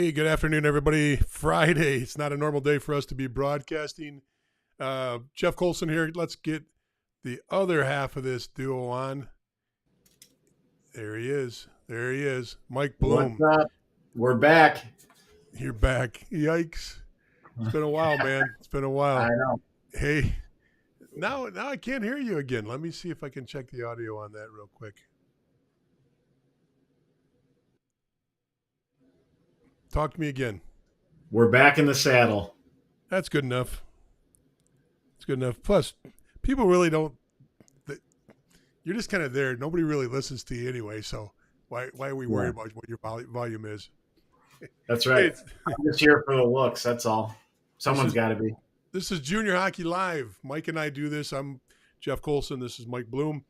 Hey, good afternoon, everybody. Friday. It's not a normal day for us to be broadcasting. Jeff Colson here. Let's get the other half of this duo on. There he is. There he is. Mike What's Bloom. up? We're back. You're back. Yikes. It's been a while, man. It's been a I while. know. Hey, now I can't hear you again. Let me see if I can check the audio on that real quick. Talk to me again. We're back in the saddle. That's good enough. It's good enough. Plus, people really don't. You're just kind of there. Nobody really listens to you anyway. So why are we worried about what your volume is? That's right. Hey, I'm just here for the looks. That's all. Someone's got to be. This is Junior Hockey Live. Mike and I do this. I'm Jeff Colson. This is Mike Bloom.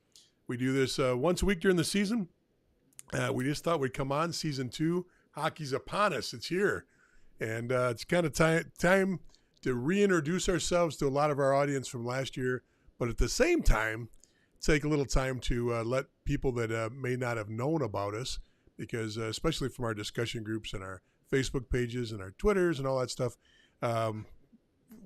We do this once a week during the season. We just thought we'd come on. Season 2. Hockey's upon us. It's here. And it's kind of time to reintroduce ourselves to a lot of our audience from last year. But at the same time, take a little time to let people that may not have known about us, because especially from our discussion groups and our Facebook pages and our Twitters and all that stuff,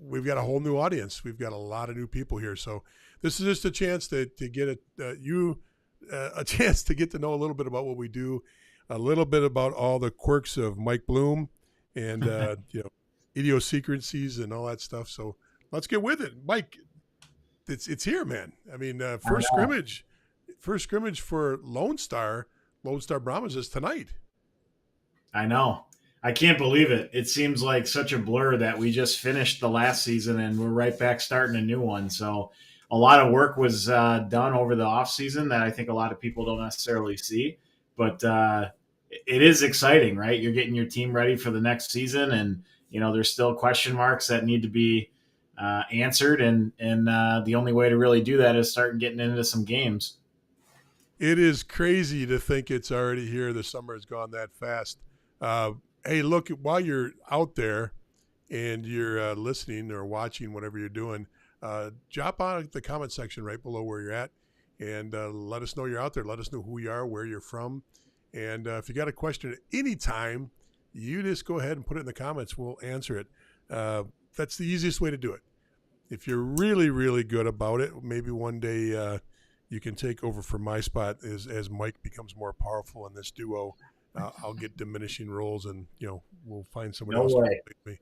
we've got a whole new audience. We've got a lot of new people here. So this is just a chance to get a chance to get to know a little bit about what we do, a little bit about all the quirks of Mike Bloom and idiosyncrasies and all that stuff. So let's get with it. Mike, it's here, man. I mean, first scrimmage for Lone Star Brahmas is tonight. I know. I can't believe it. It seems like such a blur that we just finished the last season and we're right back starting a new one. So a lot of work was done over the off season that I think a lot of people don't necessarily see, but it is exciting, right? You're getting your team ready for the next season, and there's still question marks that need to be answered, and the only way to really do that is start getting into some games. It is crazy to think it's already here. The summer has gone that fast. Hey, look, while you're out there and you're listening or watching, whatever you're doing, drop on the comment section right below where you're at, and let us know you're out there. Let us know who you are, where you're from. And if you got a question at any time, you just go ahead and put it in the comments. We'll answer it. That's the easiest way to do it. If you're really, really good about it, maybe one day you can take over for my spot as Mike becomes more powerful in this duo. I'll get diminishing roles, and we'll find somebody else to replace me.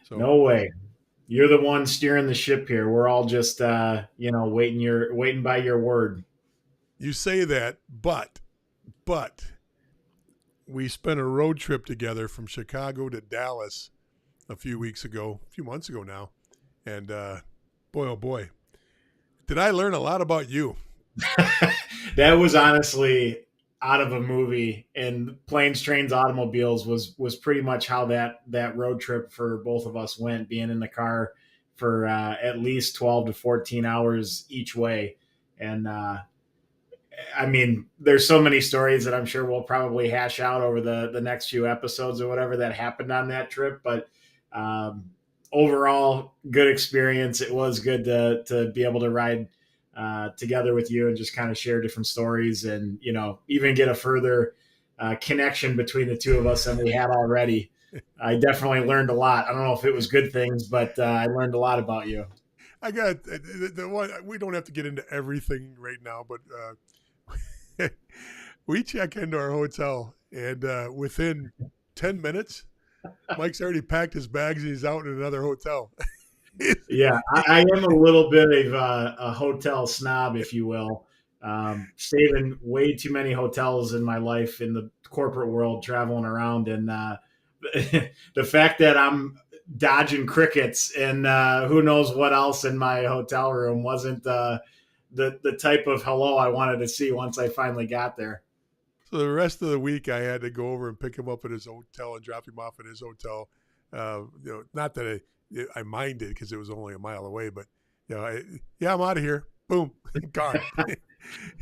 So, no way. You're the one steering the ship here. We're all just waiting by your word. You say that, but we spent a road trip together from Chicago to Dallas a few months ago now. And boy, oh boy, did I learn a lot about you. That was honestly out of a movie, and Planes, Trains, Automobiles was pretty much how that road trip for both of us went, being in the car for at least 12 to 14 hours each way. And I mean, there's so many stories that I'm sure we'll probably hash out over the next few episodes or whatever that happened on that trip. But overall, good experience. It was good to be able to ride together with you and just kind of share different stories, and even get a further connection between the two of us than we had already. I definitely learned a lot. I don't know if it was good things, but I learned a lot about you. I got the one. We don't have to get into everything right now, but we check into our hotel, and within 10 minutes, Mike's already packed his bags and he's out in another hotel. Yeah, I am a little bit of a hotel snob, if you will. Stayed in way too many hotels in my life in the corporate world, traveling around, and the fact that I'm dodging crickets and who knows what else in my hotel room wasn't the type of hello I wanted to see once I finally got there. So the rest of the week, I had to go over and pick him up at his hotel and drop him off at his hotel. Not that I minded because it was only a mile away, but I'm out of here. Boom, gone.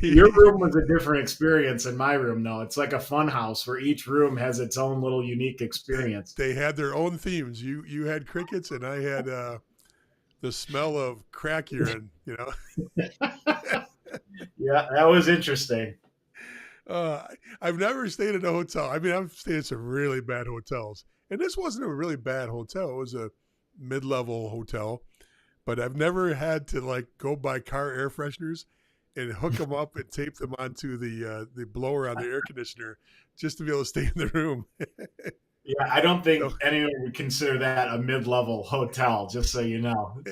Your room was a different experience than my room, though. It's like a fun house where each room has its own little unique experience. They had their own themes. You had crickets, and I had the smell of crack urine. Yeah, that was interesting. Uh, I've never stayed in a hotel. I mean, I've stayed in some really bad hotels, and this wasn't a really bad hotel. It was a mid-level hotel, but I've never had to like go buy car air fresheners and hook them up and tape them onto the blower on the air conditioner just to be able to stay in the room. Yeah, I don't think So, anyone would consider that a mid-level hotel, just so you know.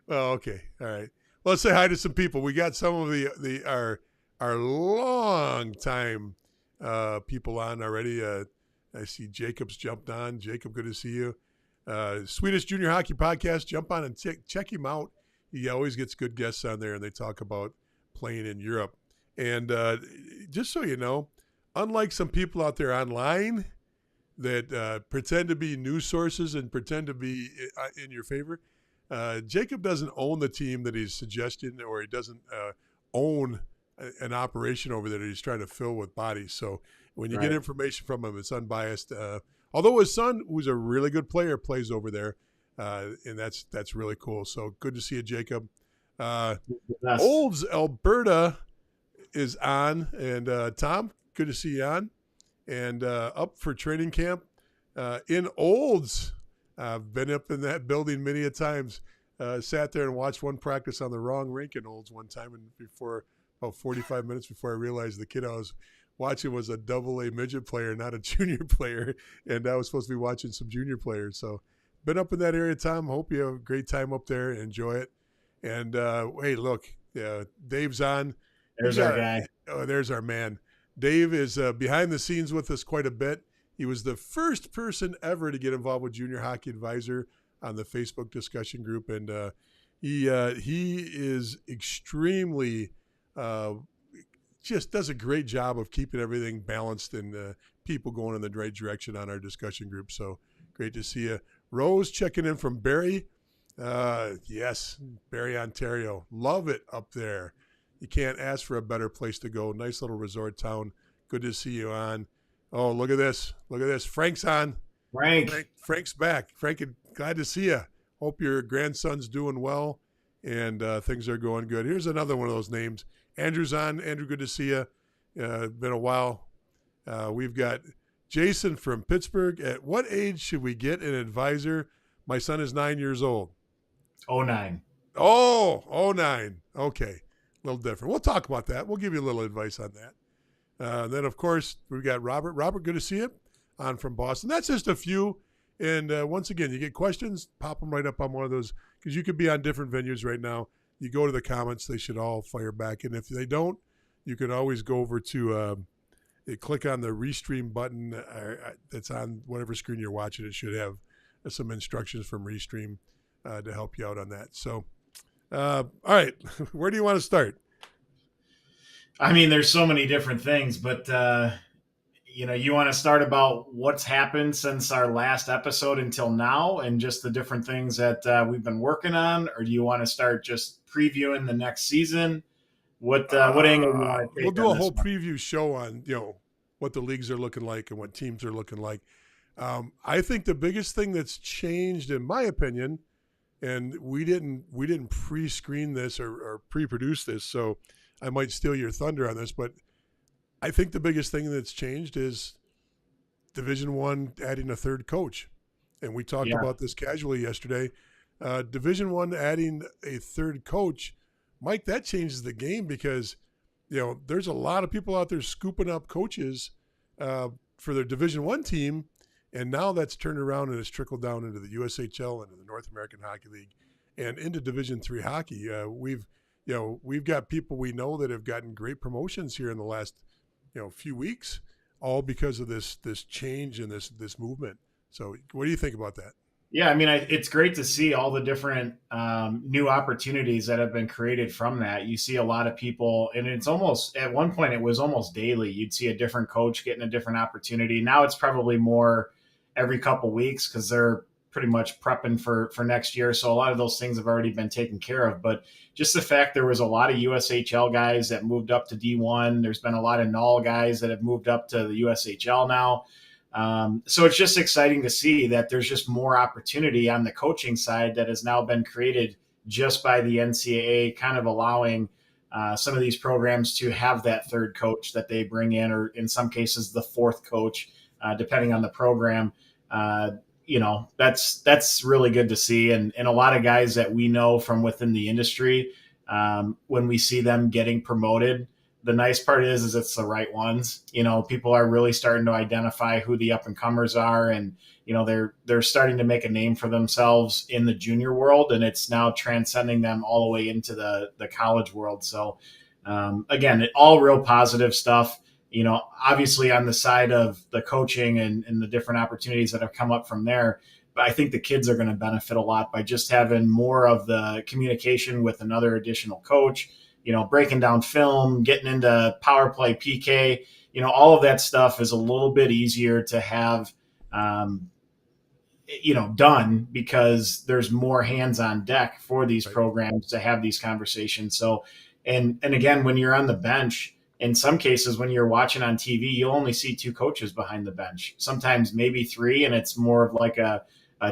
well, okay, all right. Well, let's say hi to some people. We got some of the our long time people on already. I see Jacob's jumped on. Jacob, good to see you. Swedish Junior Hockey Podcast. Jump on and check him out. He always gets good guests on there, and they talk about playing in Europe. And just so you know, unlike some people out there online that pretend to be news sources and pretend to be in your favor, Jacob doesn't own the team that he's suggesting, or he doesn't own an operation over there that he's trying to fill with bodies. So when you get information from him, it's unbiased. Although his son, who's a really good player, plays over there, and that's really cool. So good to see you, Jacob. Olds, Alberta is on, and Tom, good to see you on, and up for training camp in Olds. I've been up in that building many a times. Sat there and watched one practice on the wrong rink in Olds one time, and before about 45 minutes before I realized the kid I was watching was a double-A midget player, not a junior player, and I was supposed to be watching some junior players. So been up in that area, Tom. Hope you have a great time up there. Enjoy it. And hey, look, Dave's on. There's our guy. Oh, there's our man. Dave is behind the scenes with us quite a bit. He was the first person ever to get involved with Junior Hockey Advisor on the Facebook discussion group, and he is extremely just does a great job of keeping everything balanced and people going in the right direction on our discussion group. So great to see you. Rose checking in from Barrie. Yes, Barrie, Ontario. Love it up there. You can't ask for a better place to go. Nice little resort town. Good to see you on. Oh, look at this. Look at this. Frank's on. Frank's back. Frank, glad to see you. Hope your grandson's doing well and things are going good. Here's another one of those names. Andrew's on. Andrew, good to see you. Been a while. We've got Jason from Pittsburgh. At what age should we get an advisor? My son is 9 years old. 09. Oh, 09. Okay. A little different. We'll talk about that. We'll give you a little advice on that. Then, of course, we've got Robert. Robert, good to see you on from Boston. That's just a few. And once again, you get questions, pop them right up on one of those because you could be on different venues right now. You go to the comments, they should all fire back. And if they don't, you can always go over to click on the Restream button that's on whatever screen you're watching. It should have some instructions from Restream to help you out on that. So, all right, where do you want to start? I mean, there's so many different things, but you want to start about what's happened since our last episode until now and just the different things that we've been working on, or do you want to start just previewing the next season? What angle do you want to take? We'll do a whole preview show on what the leagues are looking like and what teams are looking like. I think the biggest thing that's changed, in my opinion, and we didn't pre-screen this or pre-produce this, so I might steal your thunder on this, but I think the biggest thing that's changed is Division I adding a third coach. And we talked about this casually yesterday. Division I adding a third coach, Mike, that changes the game because, there's a lot of people out there scooping up coaches for their Division I team. And now that's turned around and has trickled down into the USHL and the North American Hockey League and into Division III hockey. We've got people we know that have gotten great promotions here in the last few weeks, all because of this change and this movement. So what do you think about that? Yeah, I mean, it's great to see all the different new opportunities that have been created from that. You see a lot of people, and it's almost, at one point, it was almost daily. You'd see a different coach getting a different opportunity. Now it's probably more every couple weeks because they're pretty much prepping for next year. So a lot of those things have already been taken care of. But just the fact there was a lot of USHL guys that moved up to D1. There's been a lot of Null guys that have moved up to the USHL now. So it's just exciting to see that there's just more opportunity on the coaching side that has now been created just by the NCAA kind of allowing some of these programs to have that third coach that they bring in, or in some cases the fourth coach, depending on the program. That's really good to see. And a lot of guys that we know from within the industry, when we see them getting promoted, the nice part is it's the right ones. People are really starting to identify who the up and comers are, and they're starting to make a name for themselves in the junior world, and it's now transcending them all the way into the college world. So again, all real positive stuff. Obviously on the side of the coaching and the different opportunities that have come up from there. But I think the kids are going to benefit a lot by just having more of the communication with another additional coach, breaking down film, getting into power play, PK, all of that stuff is a little bit easier to have, done, because there's more hands on deck for these programs to have these conversations. So, and again, when you're on the bench, in some cases, when you're watching on TV, you'll only see two coaches behind the bench, sometimes maybe three, and it's more of like a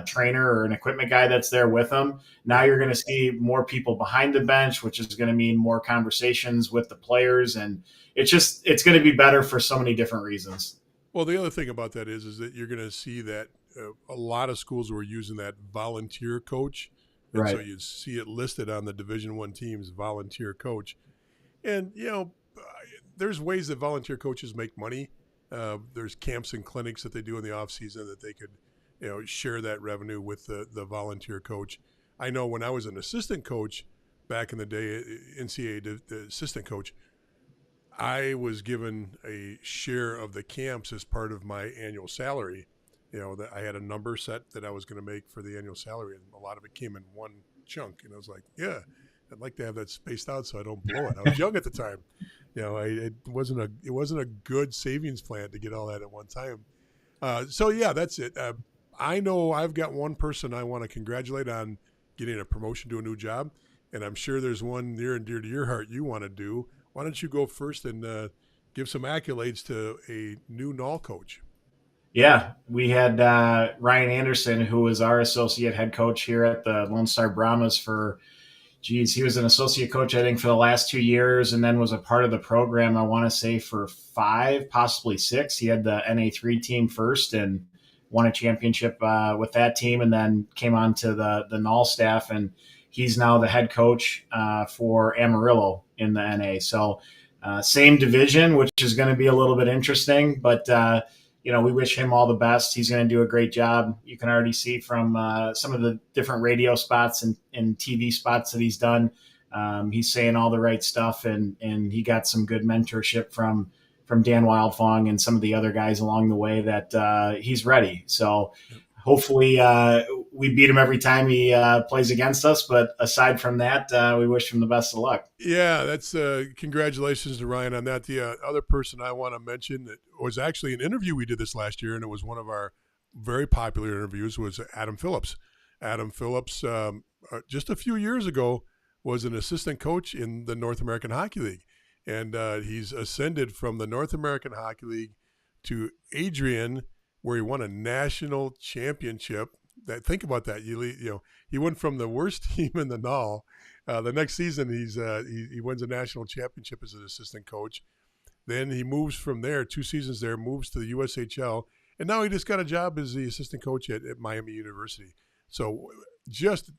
trainer or an equipment guy that's there with them. Now you're going to see more people behind the bench, which is going to mean more conversations with the players. And it's going to be better for so many different reasons. Well, the other thing about that is that you're going to see that a lot of schools were using that volunteer coach. And right. So you see it listed on the Division I team's volunteer coach. And, there's ways that volunteer coaches make money. There's camps and clinics that they do in the off season that they could, share that revenue with the volunteer coach. I know when I was an assistant coach back in the day, NCAA the assistant coach, I was given a share of the camps as part of my annual salary. That I had a number set that I was going to make for the annual salary, and a lot of it came in one chunk. And I was like, yeah, I'd like to have that spaced out so I don't blow it. I was young at the time. It wasn't a good savings plan to get all that at one time. So yeah, that's it. I know I've got one person I want to congratulate on getting a promotion to a new job, and I'm sure there's one near and dear to your heart you want to do. Why don't you go first and give some accolades to a new Null coach? Yeah, we had Ryan Anderson, who was our associate head coach here at the Lone Star Brahmas for, he was an associate coach, I think, for the last 2 years, and then was a part of the program, I want to say, for 5, possibly 6. He had the NA3 team first and won a championship with that team, and then came on to the Null staff, and he's now the head coach for Amarillo in the NA. So same division, which is going to be a little bit interesting, but we wish him all the best. He's going to do a great job. You can already see from some of the different radio spots and TV spots that he's done. He's saying all the right stuff, and he got some good mentorship from Dan Wildfong and some of the other guys along the way that he's ready. So hopefully we beat him every time he plays against us. But aside from that, we wish him the best of luck. Yeah, that's congratulations to Ryan on that. The other person I want to mention that was actually an interview we did this last year, and it was one of our very popular interviews, was Adam Phillips. Adam Phillips, just a few years ago, was an assistant coach in the North American Hockey League. And he's ascended from the North American Hockey League to Adrian, where he won a national championship. Think about that. He went from the worst team in the Null. The next season, he wins a national championship as an assistant coach. Then he moves from there, 2 seasons there, moves to the USHL, and now he just got a job as the assistant coach at Miami University. So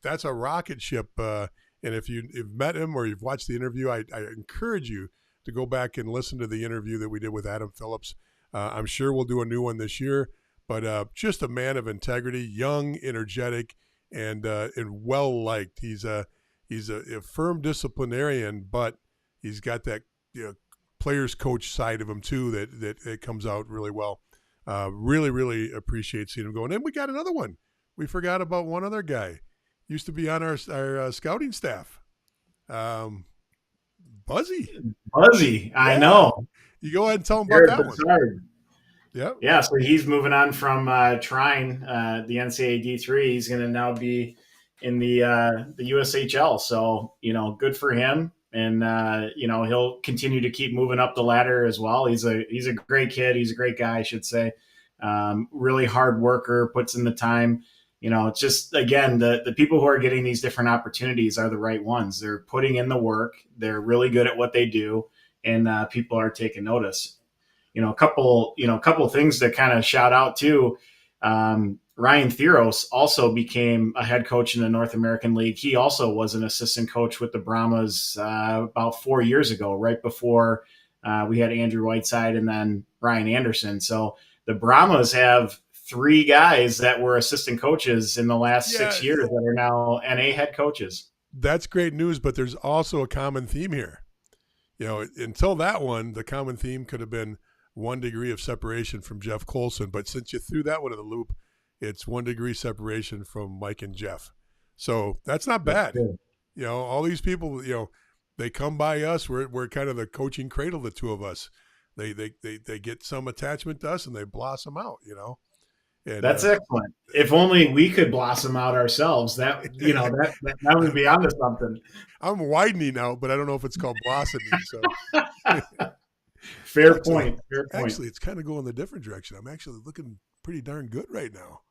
that's a rocket ship. And if you've met him or you've watched the interview, I encourage you to go back and listen to the interview that we did with Adam Phillips. I'm sure we'll do a new one this year, but just a man of integrity, young, energetic, and well-liked. He's a firm disciplinarian, but he's got that players coach side of him too that it comes out really well. Really, really appreciate seeing him go. And then we got another one. We forgot about one other guy. Used to be on our scouting staff. Buzzy, yeah. I know. You go ahead and tell him about that one. Yep. Yeah, so he's moving on from Trine, the NCAA D3. He's going to now be in the USHL. So, good for him. And, he'll continue to keep moving up the ladder as well. He's a great kid. He's a great guy, I should say. Really hard worker, puts in the time. It's just, again, the people who are getting these different opportunities are the right ones. They're putting in the work. They're really good at what they do, and people are taking notice. A couple things to kind of shout out too. Ryan Theros also became a head coach in the North American League. He also was an assistant coach with the Brahmas about 4 years ago, right before we had Andrew Whiteside and then Brian Anderson. So the Brahmas have 3 guys that were assistant coaches in the last 6 years that are now NA head coaches. That's great news, but there's also a common theme here. Until that one, the common theme could have been 1 degree of separation from Jeff Colson. But since you threw that one in the loop, it's 1 degree separation from Mike and Jeff. So that's not bad. All these people, they come by us. We're kind of the coaching cradle, the two of us. They get some attachment to us and they blossom out, And, that's excellent. If only we could blossom out ourselves, that would be onto something. I'm widening out, but I don't know if it's called blossoming. So Fair point. Actually, it's kind of going the different direction. I'm actually looking pretty darn good right now.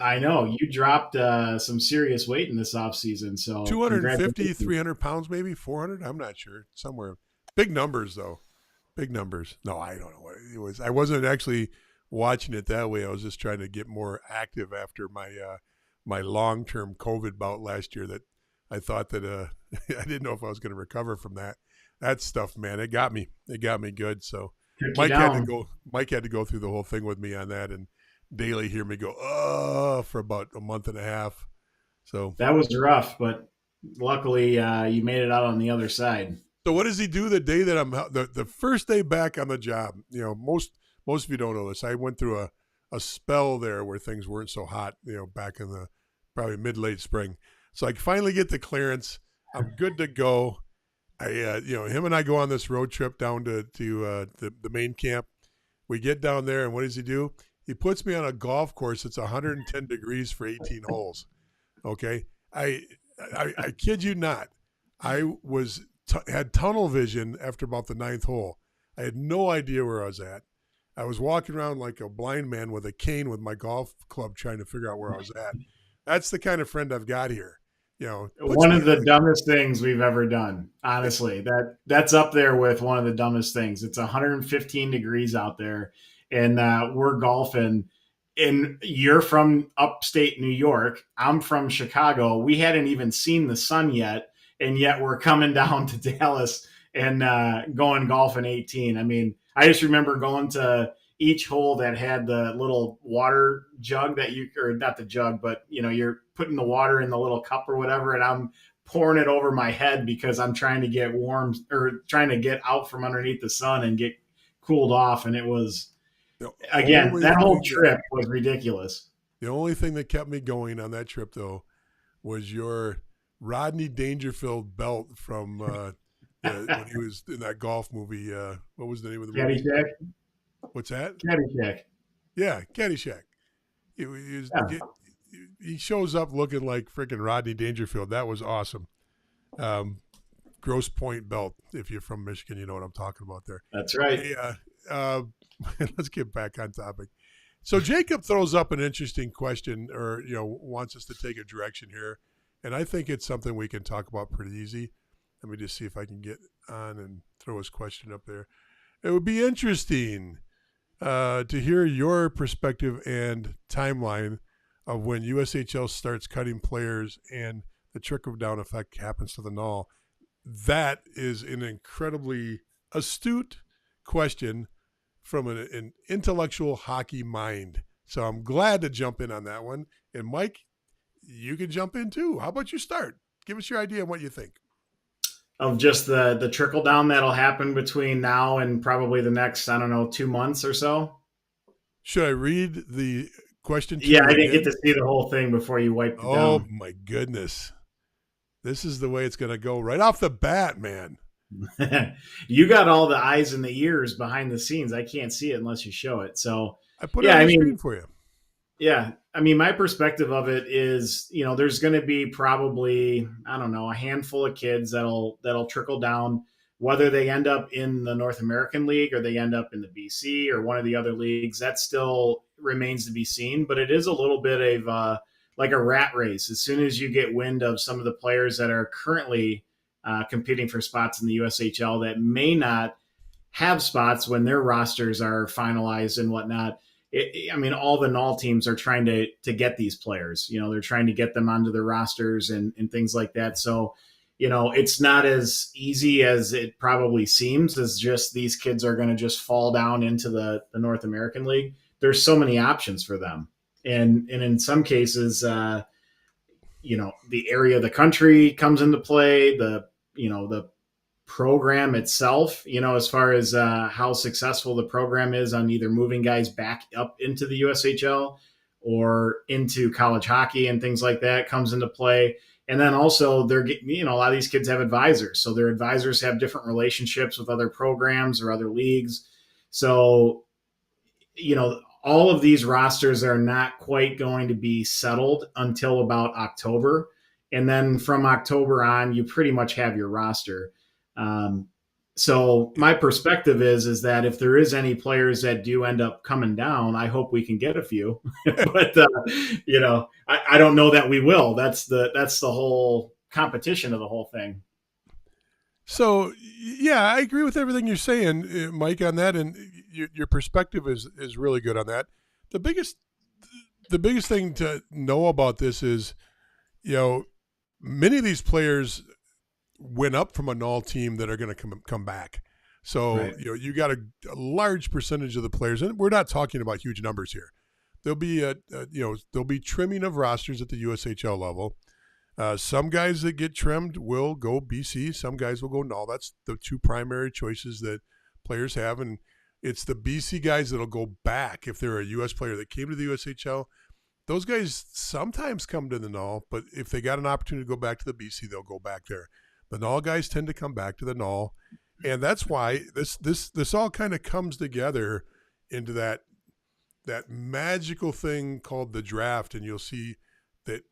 I know you dropped some serious weight in this off season. So 250, 300 pounds, maybe 400. I'm not sure. Somewhere. Big numbers, though. Big numbers. No, I don't know what it was. I wasn't actually watching it that way. I was just trying to get more active after my long-term COVID bout last year that I thought that I didn't know if I was going to recover from that stuff, man. It got me good. So Mike had to go through the whole thing with me on that, and daily hear me go for about a month and a half. So that was rough, but luckily you made it out on the other side. So what does he do the day that I'm the first day back on the job? Most of you don't know this. I went through a spell there where things weren't so hot, back in the probably mid-late spring. So I finally get the clearance. I'm good to go. Him and I go on this road trip down to the main camp. We get down there, and what does he do? He puts me on a golf course. It's 110 degrees for 18 holes. Okay, I kid you not. I had tunnel vision after about the 9th hole. I had no idea where I was at. I was walking around like a blind man with a cane with my golf club trying to figure out where I was at. That's the kind of friend I've got here. One of the dumbest things we've ever done. Honestly, that's up there with one of the dumbest things. It's 115 degrees out there, and we're golfing. And you're from upstate New York. I'm from Chicago. We hadn't even seen the sun yet, and yet we're coming down to Dallas and going golfing 18. I mean, I just remember going to each hole that had the little water jug or not the jug, but you're putting the water in the little cup or whatever, and I'm pouring it over my head because I'm trying to get warm or trying to get out from underneath the sun and get cooled off. And it was, again, that whole trip was ridiculous. The only thing that kept me going on that trip, though, was your Rodney Dangerfield belt from when he was in that golf movie. What was the name of the movie? Caddyshack. What's that? Caddyshack. Yeah, Caddyshack. He shows up looking like freaking Rodney Dangerfield. That was awesome. Grosse Pointe belt. If you're from Michigan, you know what I'm talking about there. That's right. Hey, let's get back on topic. So Jacob throws up an interesting question, or wants us to take a direction here, and I think it's something we can talk about pretty easy. Let me just see if I can get on and throw his question up there. It would be interesting to hear your perspective and timeline of when USHL starts cutting players and the trickle-down effect happens to the null. That is an incredibly astute question from an intellectual hockey mind. So I'm glad to jump in on that one. And Mike, you can jump in too. How about you start? Give us your idea of what you think. Of just the trickle down that'll happen between now and probably the next, 2 months or so. Should I read the question? Yeah, I didn't get to see the whole thing before you wiped it down. Oh my goodness. This is the way it's going to go right off the bat, man. You got all the eyes and the ears behind the scenes. I can't see it unless you show it. So I put it on the screen for you. Yeah. I mean, my perspective of it is, there's going to be probably, a handful of kids that'll trickle down, whether they end up in the North American League or they end up in the BC or one of the other leagues. That still remains to be seen, but it is a little bit of like a rat race. As soon as you get wind of some of the players that are currently competing for spots in the USHL that may not have spots when their rosters are finalized and whatnot. I mean, all the NOL teams are trying to get these players. They're trying to get them onto their rosters and things like that. So, it's not as easy as it probably seems. As just these kids are going to just fall down into the North American League. There's so many options for them, and in some cases, the area of the country comes into play. The program itself, as far as how successful the program is on either moving guys back up into the USHL or into college hockey and things like that comes into play. And then also they're getting, a lot of these kids have advisors. So their advisors have different relationships with other programs or other leagues. So, all of these rosters are not quite going to be settled until about October. And then from October on, you pretty much have your roster. So my perspective is that if there is any players that do end up coming down, I hope we can get a few, but I don't know that we will. That's the whole competition of the whole thing. So yeah, I agree with everything you're saying, Mike, on that. And your perspective is really good on that. The biggest thing to know about this is, many of these players went up from a NOL team that are going to come back. So, right. You got a large percentage of the players, and we're not talking about huge numbers here. There'll be there'll be trimming of rosters at the USHL level. Some guys that get trimmed will go BC. Some guys will go NOL. That's the two primary choices that players have. And it's the BC guys that'll go back if they're a U.S. player that came to the USHL. Those guys sometimes come to the NOL, but if they got an opportunity to go back to the BC, they'll go back there. The NOL guys tend to come back to the NOL, and that's why this all kind of comes together into that magical thing called the draft. And you'll see that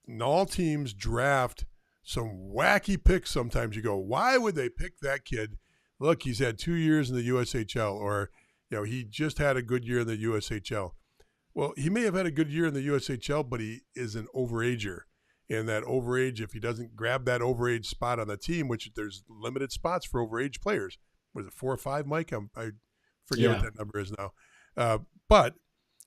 NOL teams draft some wacky picks. Sometimes you go, why would they pick that kid? Look, he's had 2 years in the USHL, or he just had a good year in the USHL. Well, he may have had a good year in the USHL, but he is an overager. And that overage, if he doesn't grab that overage spot on the team, which there's limited spots for overage players. Was it 4 or 5, Mike? I forget what that number is now. But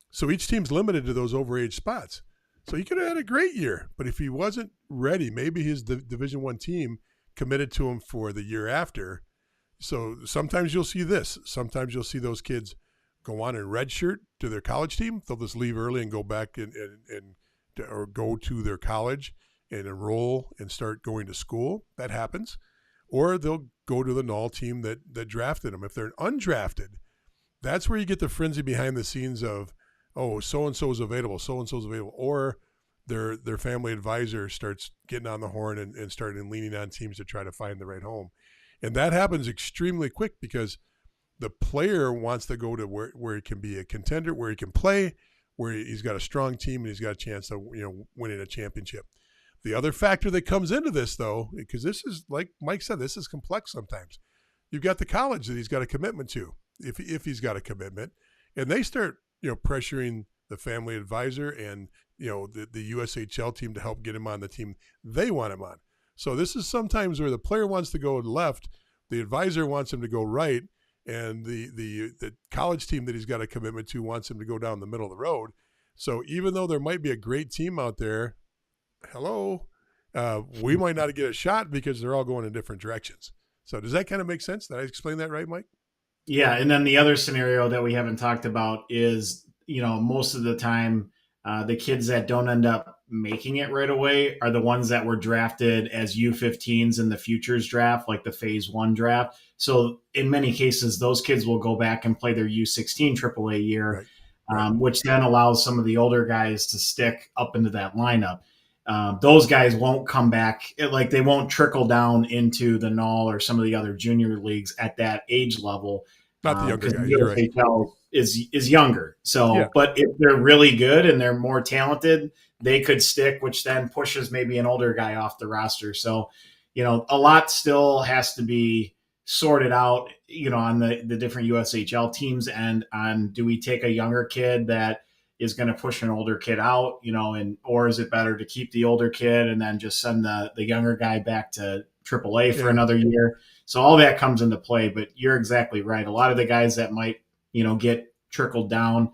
so each team's limited to those overage spots. So he could have had a great year, but if he wasn't ready, maybe his Division I team committed to him for the year after. So sometimes you'll see this. Sometimes you'll see those kids go on and redshirt to their college team. They'll just leave early and go back or go to their college and enroll and start going to school. That happens. Or they'll go to the NOL team that drafted them. If they're undrafted, that's where you get the frenzy behind the scenes of, oh, so-and-so is available, so-and-so is available. Or their family advisor starts getting on the horn and starting leaning on teams to try to find the right home. And that happens extremely quick because the player wants to go to where he can be a contender, where he can play, where he's got a strong team and he's got a chance of winning a championship. The other factor that comes into this, though, because this is, like Mike said, this is complex sometimes. You've got the college that he's got a commitment to, if he's got a commitment, and they start pressuring the family advisor and the USHL team to help get him on the team they want him on. So this is sometimes where the player wants to go left, the advisor wants him to go right, and the college team that he's got a commitment to wants him to go down the middle of the road. So even though there might be a great team out there, we might not get a shot because they're all going in different directions. So does that kind of make sense? Did I explain that right, Mike? Yeah, and then the other scenario that we haven't talked about is, most of the time, the kids that don't end up making it right away are the ones that were drafted as U15s in the futures draft, like the phase 1 draft. So in many cases, those kids will go back and play their U16 AAA year, right. Which then allows some of the older guys to stick up into that lineup. Those guys won't come back, they won't trickle down into the NOL or some of the other junior leagues at that age level. Not the younger guys. The USHL is younger. So, yeah. But if they're really good and they're more talented, they could stick, which then pushes maybe an older guy off the roster. So, a lot still has to be sorted out, on the different USHL teams and on, do we take a younger kid that is going to push an older kid out, or is it better to keep the older kid and then just send the younger guy back to AAA for another year? So all that comes into play, but you're exactly right. A lot of the guys that might, get trickled down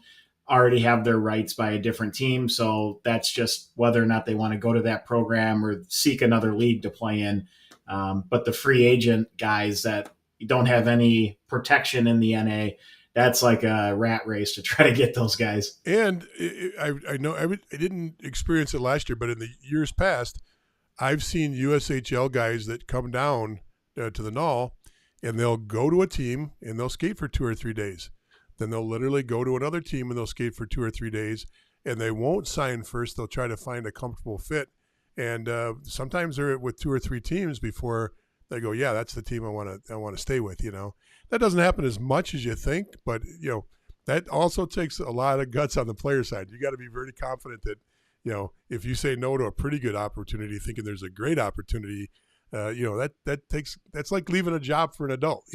already have their rights by a different team. So that's just whether or not they want to go to that program or seek another league to play in. But the free agent guys that don't have any protection in the NA, that's like a rat race to try to get those guys. And I know I didn't experience it last year, but in the years past, I've seen USHL guys that come down to the Null, and they'll go to a team and they'll skate for 2 or 3 days. Then they'll literally go to another team and they'll skate for 2 or 3 days, and they won't sign first. They'll try to find a comfortable fit. And sometimes they're with 2 or 3 teams before they go, yeah, that's the team I want to stay with. That doesn't happen as much as you think, but that also takes a lot of guts on the player side. You got to be very confident that if you say no to a pretty good opportunity, thinking there's a great opportunity, that's like leaving a job for an adult.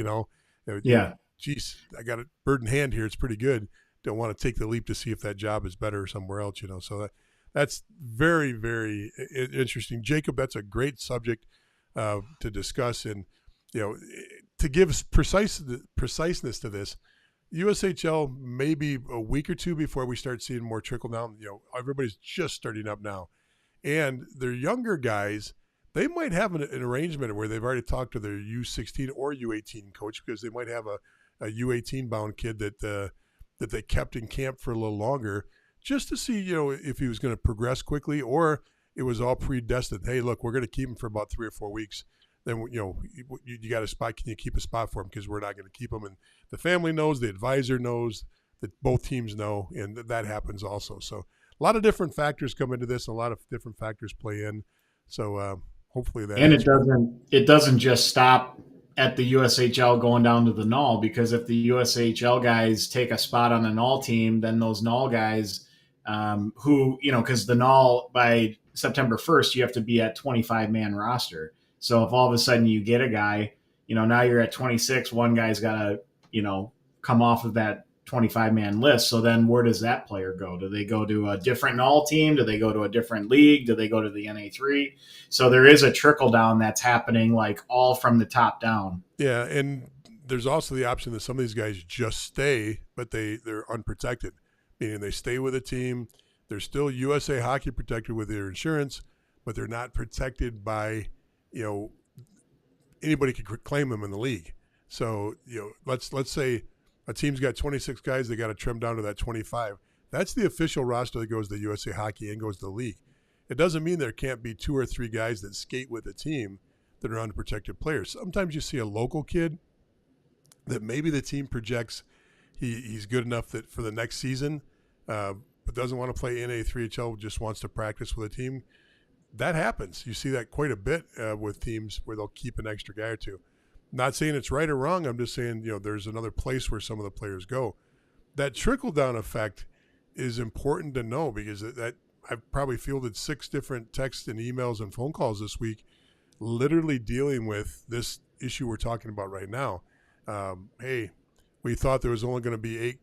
Yeah. Geez, I got a bird in hand here. It's pretty good. Don't want to take the leap to see if that job is better somewhere else. So that's very, very interesting. Jacob, that's a great subject to discuss, and to give preciseness to this, USHL maybe a week or two before we start seeing more trickle down. Everybody's just starting up now, and their younger guys, they might have an arrangement where they've already talked to their U16 or U18 coach, because they might have a U18 bound kid that they kept in camp for a little longer, just to see if he was going to progress quickly, or it was all predestined. Hey, look, we're going to keep him for about 3 or 4 weeks. Then you got a spot. Can you keep a spot for him? Because we're not going to keep him. And the family knows, the advisor knows, that both teams know, and that happens also. So a lot of different factors come into this. A lot of different factors play in. So hopefully that. And it doesn't just stop at the USHL going down to the Null, because if the USHL guys take a spot on the Null team, then those Null guys who, because the Null by September 1st, you have to be at 25-man roster. So if all of a sudden you get a guy, now you're at 26, one guy's got to, come off of that 25-man list. So then where does that player go? Do they go to a different Null team? Do they go to a different league? Do they go to the NA3? So there is a trickle down that's happening, like all from the top down. Yeah, and there's also the option that some of these guys just stay, but they're unprotected, meaning they stay with a team. They're still USA Hockey protected with their insurance, but they're not protected by anybody could claim them in the league. So let's say a team's got 26 guys, they got to trim down to that 25. That's the official roster that goes to USA Hockey and goes to the league. It doesn't mean there can't be 2 or 3 guys that skate with a team that are unprotected players. Sometimes you see a local kid that maybe the team projects he's good enough that for the next season, but doesn't want to play NA3HL, just wants to practice with a team. That happens. You see that quite a bit with teams where they'll keep an extra guy or two. Not saying it's right or wrong. I'm just saying, there's another place where some of the players go. That trickle-down effect is important to know, because that I've probably fielded 6 different texts and emails and phone calls this week, literally dealing with this issue we're talking about right now. Hey, we thought there was only going to be 8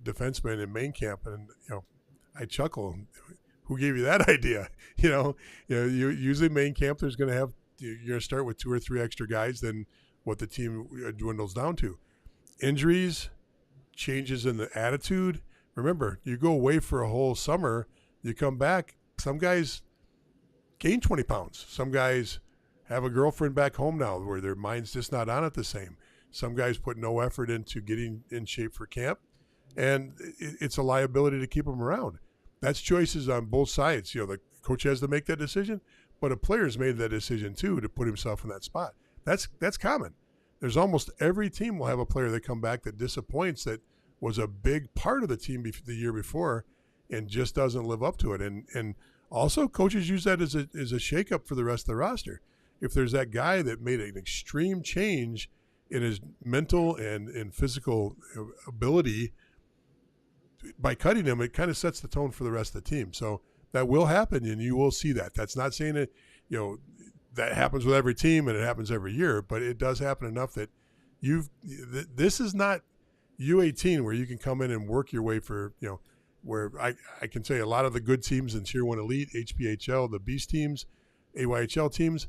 defensemen in main camp, and I chuckle. Who gave you that idea? You usually main camp there's going to have, you're going to start with 2 or 3 extra guys than what the team dwindles down to. Injuries, changes in the attitude. Remember, you go away for a whole summer, you come back, some guys gain 20 pounds. Some guys have a girlfriend back home now where their mind's just not on it the same. Some guys put no effort into getting in shape for camp, and it's a liability to keep them around. That's choices on both sides. The coach has to make that decision, but a player's made that decision too to put himself in that spot. That's common. There's almost every team will have a player that come back that disappoints, that was a big part of the team the year before and just doesn't live up to it. And also coaches use that as a shakeup for the rest of the roster. If there's that guy that made an extreme change in his mental and physical ability, by cutting him, it kind of sets the tone for the rest of the team. So that will happen, and you will see that. That's not saying that, that happens with every team and it happens every year, but it does happen enough that this is not U18 where you can come in and work your way for, where I can say a lot of the good teams in Tier 1 Elite, HPHL, the Beast teams, AYHL teams,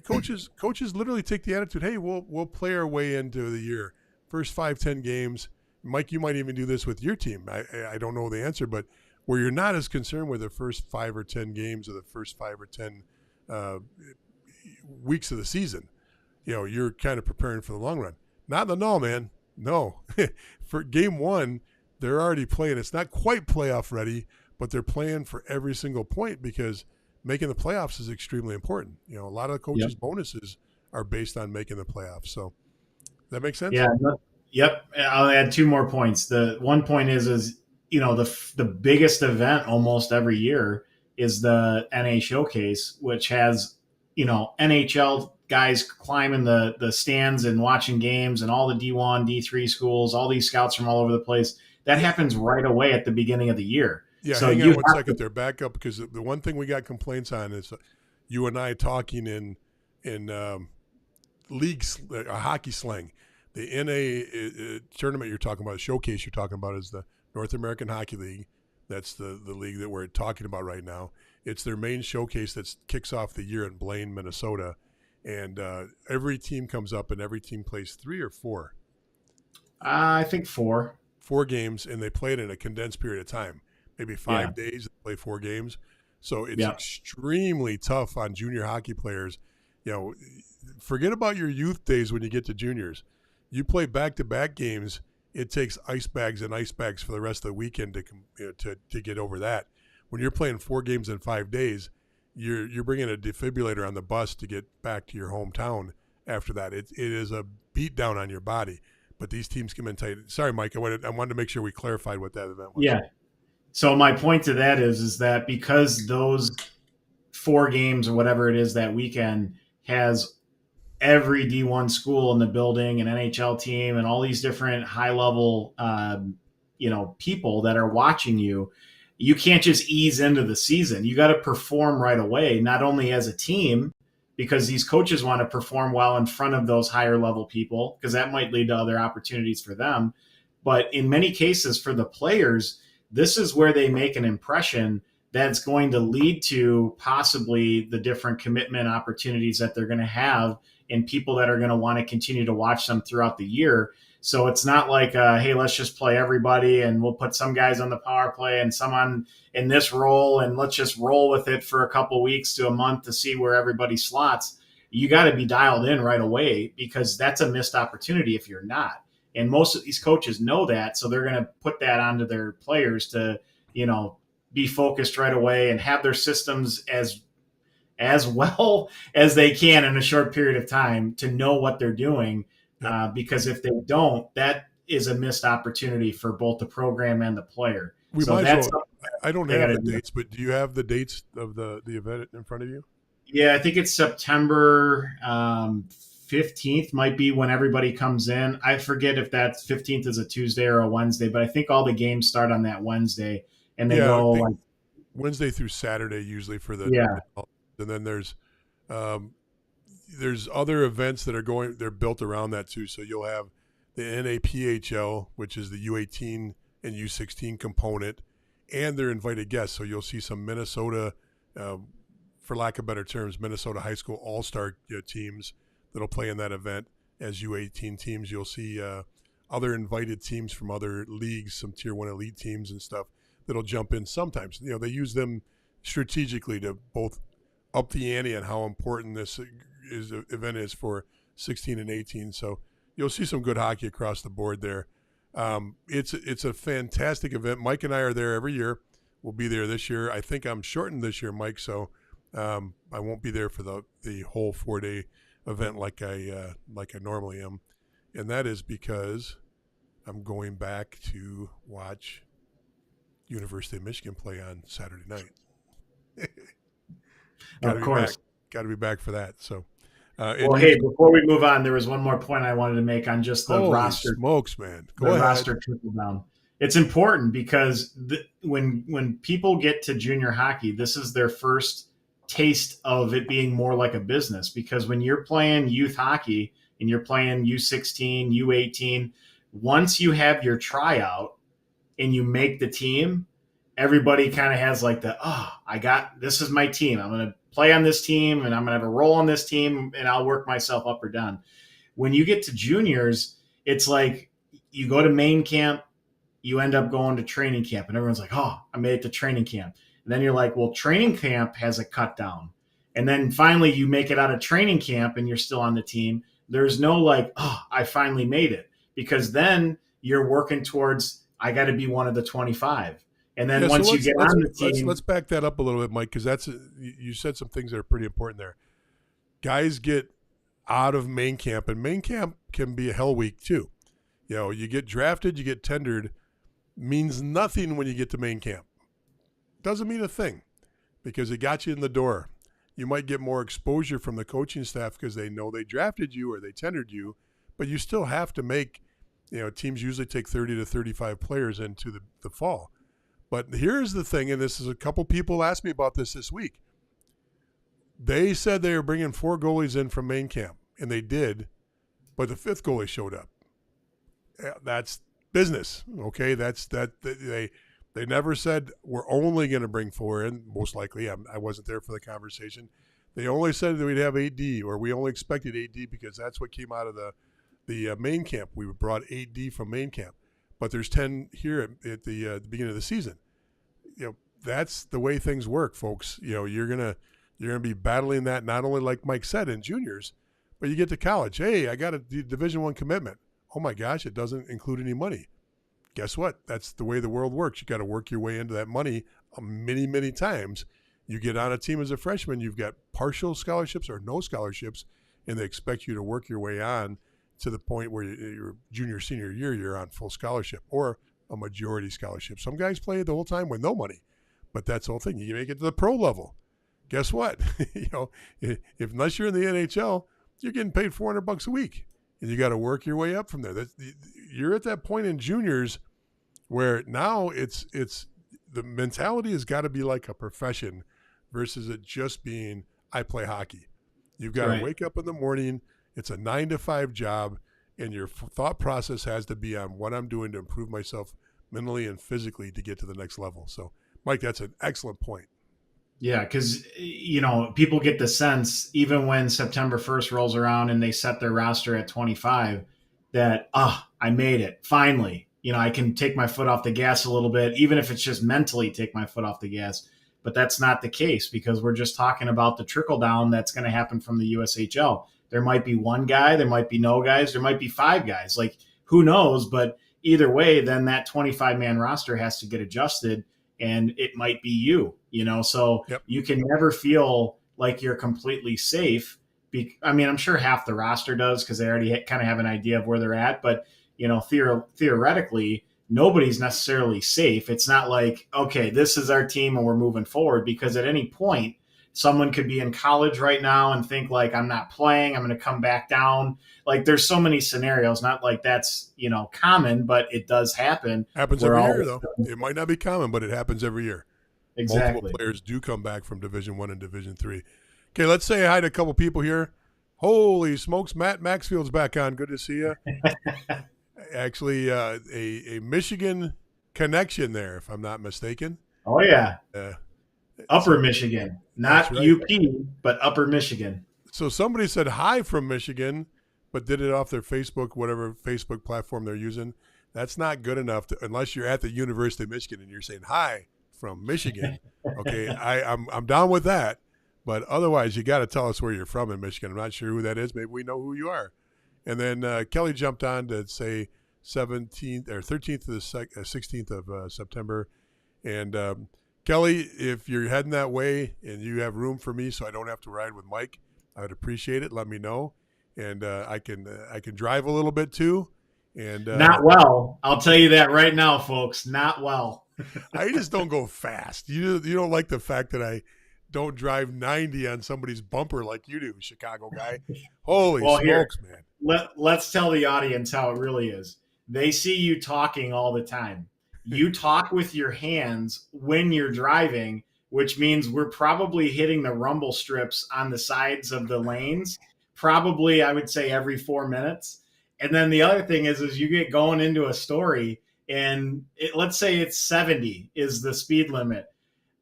coaches literally take the attitude, hey, we'll play our way into the year. First 5-10 games. Mike, you might even do this with your team. I don't know the answer, but where you're not as concerned with the first 5 or 10 games or the first 5 or 10 weeks of the season. You're kind of preparing for the long run. Not in the null, man. No. For game 1, they're already playing. It's not quite playoff ready, but they're playing for every single point because making the playoffs is extremely important. A lot of the coaches' bonuses are based on making the playoffs. So that makes sense? Yeah. Yep. I'll add 2 more points. The one point is the biggest event almost every year is the NA Showcase, which has, NHL guys climbing the stands and watching games, and all the D1, D3 schools, all these scouts from all over the place. That happens right away at the beginning of the year. Yeah, so hang on one second there. Back up, because the one thing we got complaints on is you and I talking in leagues, hockey slang. The NA tournament you're talking about, showcase you're talking about, is the North American Hockey League. That's the league that we're talking about right now. It's their main showcase that kicks off the year in Blaine, Minnesota. And every team comes up, and every team plays 3 or 4. I think 4. 4 games, and they play it in a condensed period of time. Maybe 5 days, they play 4 games. So it's extremely tough on junior hockey players. Forget about your youth days when you get to juniors. You play back-to-back games, it takes ice bags and ice bags for the rest of the weekend to get over that. When you're playing 4 games in 5 days, you're bringing a defibrillator on the bus to get back to your hometown after that. It is a beat down on your body. But these teams come in tight. Sorry, Mike, I wanted to make sure we clarified what that event was. Yeah. So my point to that is that because those 4 games or whatever it is that weekend has every D1 school in the building, an NHL team, and all these different high level, people that are watching you, you can't just ease into the season. You got to perform right away, not only as a team, because these coaches want to perform well in front of those higher level people, because that might lead to other opportunities for them. But in many cases for the players, this is where they make an impression that's going to lead to possibly the different commitment opportunities that they're going to have, and people that are going to want to continue to watch them throughout the year. So it's not like, hey, let's just play everybody and we'll put some guys on the power play and some in this role, and let's just roll with it for a couple weeks to a month to see where everybody slots. You got to be dialed in right away, because that's a missed opportunity if you're not. And most of these coaches know that, so they're going to put that onto their players to, be focused right away and have their systems as well as they can in a short period of time to know what they're doing. Because if they don't, that is a missed opportunity for both the program and the player. I don't have the dates, but do you have the dates of the event in front of you? Yeah, I think it's September 15th might be when everybody comes in. I forget if that 15th is a Tuesday or a Wednesday, but I think all the games start on that Wednesday, and they go like Wednesday through Saturday usually for the and then there's other events that they're built around that too. So you'll have the NAPHL, which is the U18 and U16 component, and their invited guests. So you'll see some Minnesota, for lack of better terms, Minnesota high school all-star teams that'll play in that event as U18 teams. You'll see other invited teams from other leagues, some Tier 1 elite teams and stuff that'll jump in sometimes. They use them strategically to both up the ante on how important this event is for 16 and 18. So you'll see some good hockey across the board there. It's a fantastic event. Mike and I are there every year. We'll be there this year. I think I'm shortened this year, Mike, so I won't be there for the whole 4-day event like I normally am, and that is because I'm going back to watch University of Michigan play on Saturday night. Of course. Got to be back for that. So, before we move on, there was one more point I wanted to make on just the roster. Smokes, man! Go ahead. Roster trickle down. It's important because when people get to junior hockey, this is their first taste of it being more like a business. Because when you're playing youth hockey and you're playing U16, U18, once you have your tryout, and you make the team, everybody kind of has like this is my team. I'm going to play on this team and I'm going to have a role on this team and I'll work myself up or down. When you get to juniors, it's like you go to main camp, you end up going to training camp and everyone's like, oh, I made it to training camp. And then you're like, well, training camp has a cut down. And then finally you make it out of training camp and you're still on the team. There's no like, oh, I finally made it, because then you're working towards, I got to be one of the 25. And then once you get on the team, let's back that up a little bit, Mike, because you said some things that are pretty important there. Guys get out of main camp, and main camp can be a hell week too. You get drafted, you get tendered, means nothing when you get to main camp. Doesn't mean a thing, because it got you in the door. You might get more exposure from the coaching staff because they know they drafted you or they tendered you, but you still have to make, teams usually take 30 to 35 players into the fall. But here's the thing, and this is a couple people asked me about this week. They said they were bringing 4 goalies in from main camp, and they did, but the 5th goalie showed up. That's business, okay? They never said we're only going to bring 4 in. Most likely, I wasn't there for the conversation. They only said that we'd have AD, or we only expected AD because that's what came out of the main camp. We brought AD from main camp. But there's 10 here at the beginning of the season. That's the way things work, folks. You're gonna be battling that, not only like Mike said in juniors, but you get to college. Hey, I got a Division I commitment. Oh my gosh, it doesn't include any money. Guess what? That's the way the world works. You got to work your way into that money many, many times. You get on a team as a freshman, you've got partial scholarships or no scholarships, and they expect you to work your way on to the point where your junior, senior year, you're on full scholarship or a majority scholarship. Some guys play the whole time with no money, but that's the whole thing. You make it to the pro level. Guess what? Unless you're in the NHL, you're getting paid $400 a week, and you got to work your way up from there. You're at that point in juniors where now it's the mentality has got to be like a profession versus it just being, I play hockey. You've got to wake up in the morning. It's a 9-to-5 job, and your thought process has to be on what I'm doing to improve myself mentally and physically to get to the next level. So, Mike, that's an excellent point. Yeah, because, people get the sense, even when September 1st rolls around and they set their roster at 25, that, I made it. Finally, I can take my foot off the gas a little bit, even if it's just mentally take my foot off the gas. But that's not the case, because we're just talking about the trickle down that's going to happen from the USHL. There might be one guy, there might be no guys, there might be 5 guys. Like, who knows? But either way, then that 25-man roster has to get adjusted, and it might be you, So You can never feel like you're completely safe. I'm sure half the roster does because they already kind of have an idea of where they're at. But, theoretically, nobody's necessarily safe. It's not like, okay, this is our team and we're moving forward, because at any point, someone could be in college right now and think like, I'm not playing, I'm going to come back down. Like, there's so many scenarios, not like that's, common, but it does happen. Happens every year, though. It might not be common, but it happens every year. Exactly. Multiple players do come back from Division I and Division III. Okay, let's say hi to a couple people here. Holy smokes, Matt Maxfield's back on. Good to see you. Actually, a Michigan connection there, if I'm not mistaken. Oh, yeah. Upper Michigan, not right. UP, but Upper Michigan. So somebody said hi from Michigan, but did it off their Facebook, whatever Facebook platform they're using. That's not good enough unless you're at the University of Michigan and you're saying hi from Michigan. Okay, I'm down with that, but otherwise you got to tell us where you're from in Michigan. I'm not sure who that is. Maybe we know who you are. And then Kelly jumped on to say 17th or 13th to the 16th of September, and Kelly, if you're heading that way and you have room for me so I don't have to ride with Mike, I would appreciate it. Let me know. And I can drive a little bit too. And not well. I'll tell you that right now, folks. Not well. I just don't go fast. You don't like the fact that I don't drive 90 on somebody's bumper like you do, Chicago guy. Holy smokes, man. Let's tell the audience how it really is. They see you talking all the time. You talk with your hands when you're driving, which means we're probably hitting the rumble strips on the sides of the lanes, probably, I would say, every 4 minutes. And then the other thing is you get going into a story and let's say it's 70 is the speed limit.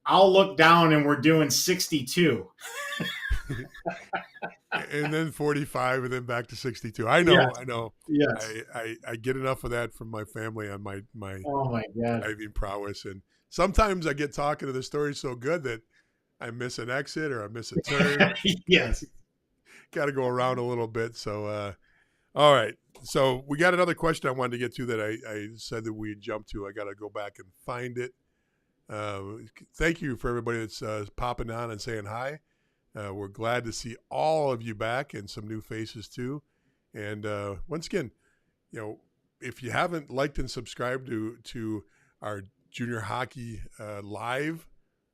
I'll look down and we're doing 62. And then 45 and then back to 62. I know, Yes. I know. Yes. I get enough of that from my family on my Oh my God. driving prowess. And sometimes I get talking to the story so good that I miss an exit or I miss a turn. Yes. Got to go around a little bit. So, all right. So we got another question I wanted to get to that I said that we'd jump to. I got to go back and find it. Thank you for everybody that's popping on and saying hi. We're glad to see all of you back and some new faces too. And once again, if you haven't liked and subscribed to our junior hockey live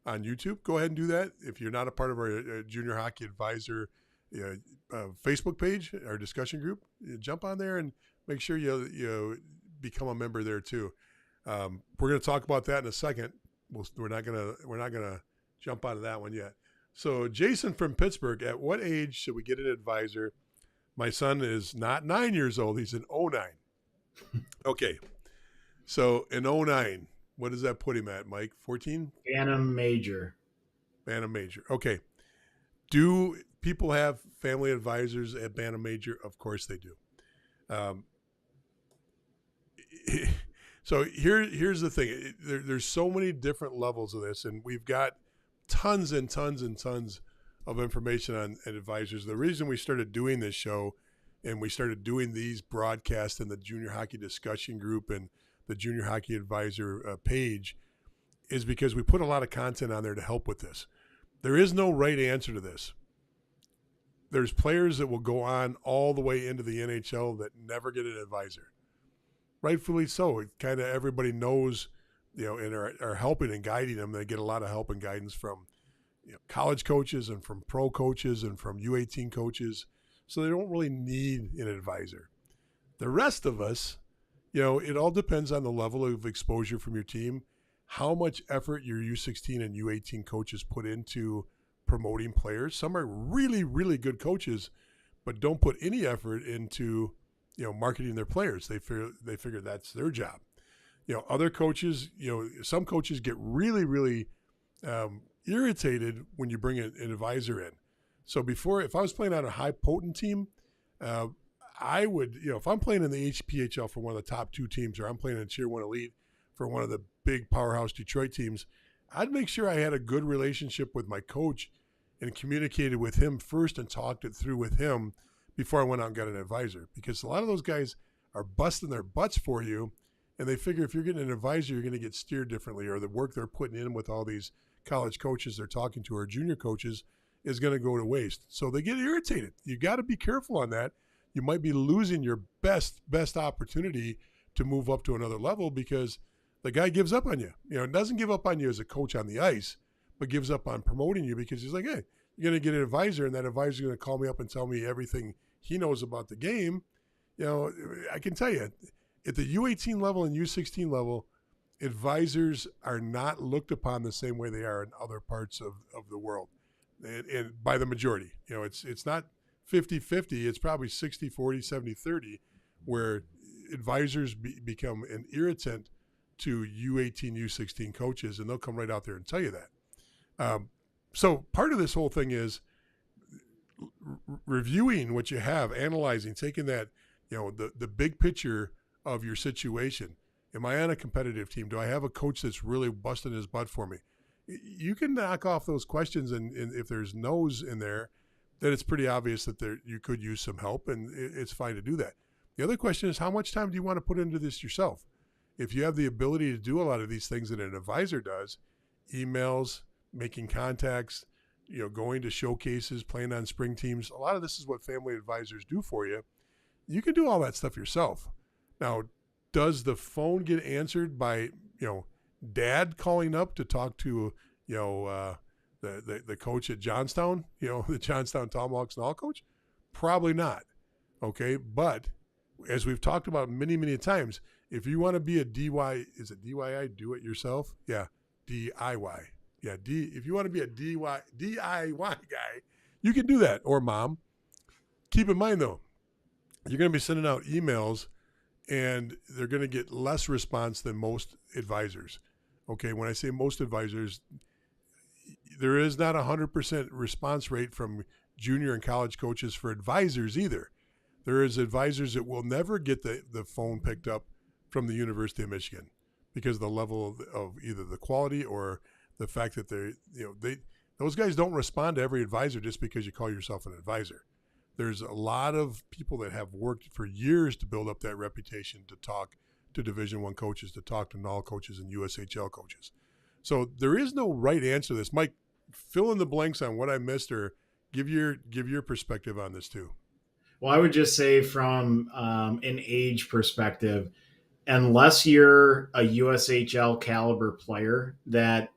on YouTube, go ahead and do that. If you're not a part of our junior hockey advisor Facebook page, our discussion group, jump on there and make sure you become a member there too. We're going to talk about that in a second. We're not gonna jump onto that one yet. So Jason from Pittsburgh, at what age should we get an advisor? My son is not 9 years old. He's in 09. Okay. So in 09, what does that put him at, Mike? 14? Bantam Major. Bantam Major. Okay. Do people have family advisors at Bantam Major? Of course they do. So here's the thing. There's so many different levels of this, and we've got tons and tons and tons of information on advisors. The reason we started doing this show and we started doing these broadcasts in the junior hockey discussion group and the junior hockey advisor page is because we put a lot of content on there to help with this. There is no right answer to this. There's players that will go on all the way into the NHL that never get an advisor. Rightfully so. Kind of everybody knows, and are helping and guiding them. They get a lot of help and guidance from college coaches and from pro coaches and from U18 coaches. So they don't really need an advisor. The rest of us, it all depends on the level of exposure from your team, how much effort your U16 and U18 coaches put into promoting players. Some are really, really good coaches, but don't put any effort into marketing their players. They figure that's their job. Other coaches, some coaches get really, really irritated when you bring an advisor in. So if I was playing on a high potent team, I would, if I'm playing in the HPHL for one of the top two teams, or I'm playing in Tier 1 Elite for one of the big powerhouse Detroit teams, I'd make sure I had a good relationship with my coach and communicated with him first and talked it through with him before I went out and got an advisor, because a lot of those guys are busting their butts for you, and they figure if you're getting an advisor, you're going to get steered differently, or the work they're putting in with all these college coaches they're talking to or junior coaches is going to go to waste. So they get irritated. You got to be careful on that. You might be losing your best opportunity to move up to another level because the guy gives up on you. Doesn't give up on you as a coach on the ice, but gives up on promoting you because he's like, hey, you're going to get an advisor, and that advisor is going to call me up and tell me everything he knows about the game. I can tell you, at the U18 level and U16 level, advisors are not looked upon the same way they are in other parts of the world, and by the majority. It's not 50-50. It's probably 60-40, 70-30, where advisors become an irritant to U18, U16 coaches, and they'll come right out there and tell you that. So part of this whole thing is reviewing what you have, analyzing, taking that, the big picture of your situation. Am I on a competitive team? Do I have a coach that's really busting his butt for me? You can knock off those questions, and if there's no's in there, then it's pretty obvious that you could use some help, and it's fine to do that. The other question is, how much time do you want to put into this yourself? If you have the ability to do a lot of these things that an advisor does, emails, making contacts, going to showcases, playing on spring teams, a lot of this is what family advisors do for you. You can do all that stuff yourself. Now, does the phone get answered by, dad calling up to talk to, the coach at Johnstown, the Johnstown Tomahawks and all coach? Probably not. Okay. But as we've talked about many, many times, if you want to be a is it DIY, do it yourself? Yeah. DIY. Yeah. If you want to be a DIY guy, you can do that, or mom. Keep in mind though, you're going to be sending out emails and they're going to get less response than most advisors. Okay, when I say most advisors, there is not 100% response rate from junior and college coaches for advisors either. There is advisors that will never get the phone picked up from the University of Michigan because of the level of either the quality or the fact that those guys don't respond to every advisor just because you call yourself an advisor. There's a lot of people that have worked for years to build up that reputation to talk to Division I coaches, to talk to NAL coaches and USHL coaches. So there is no right answer to this. Mike, fill in the blanks on what I missed, or give your perspective on this too. Well, I would just say from an age perspective, unless you're a USHL caliber player, that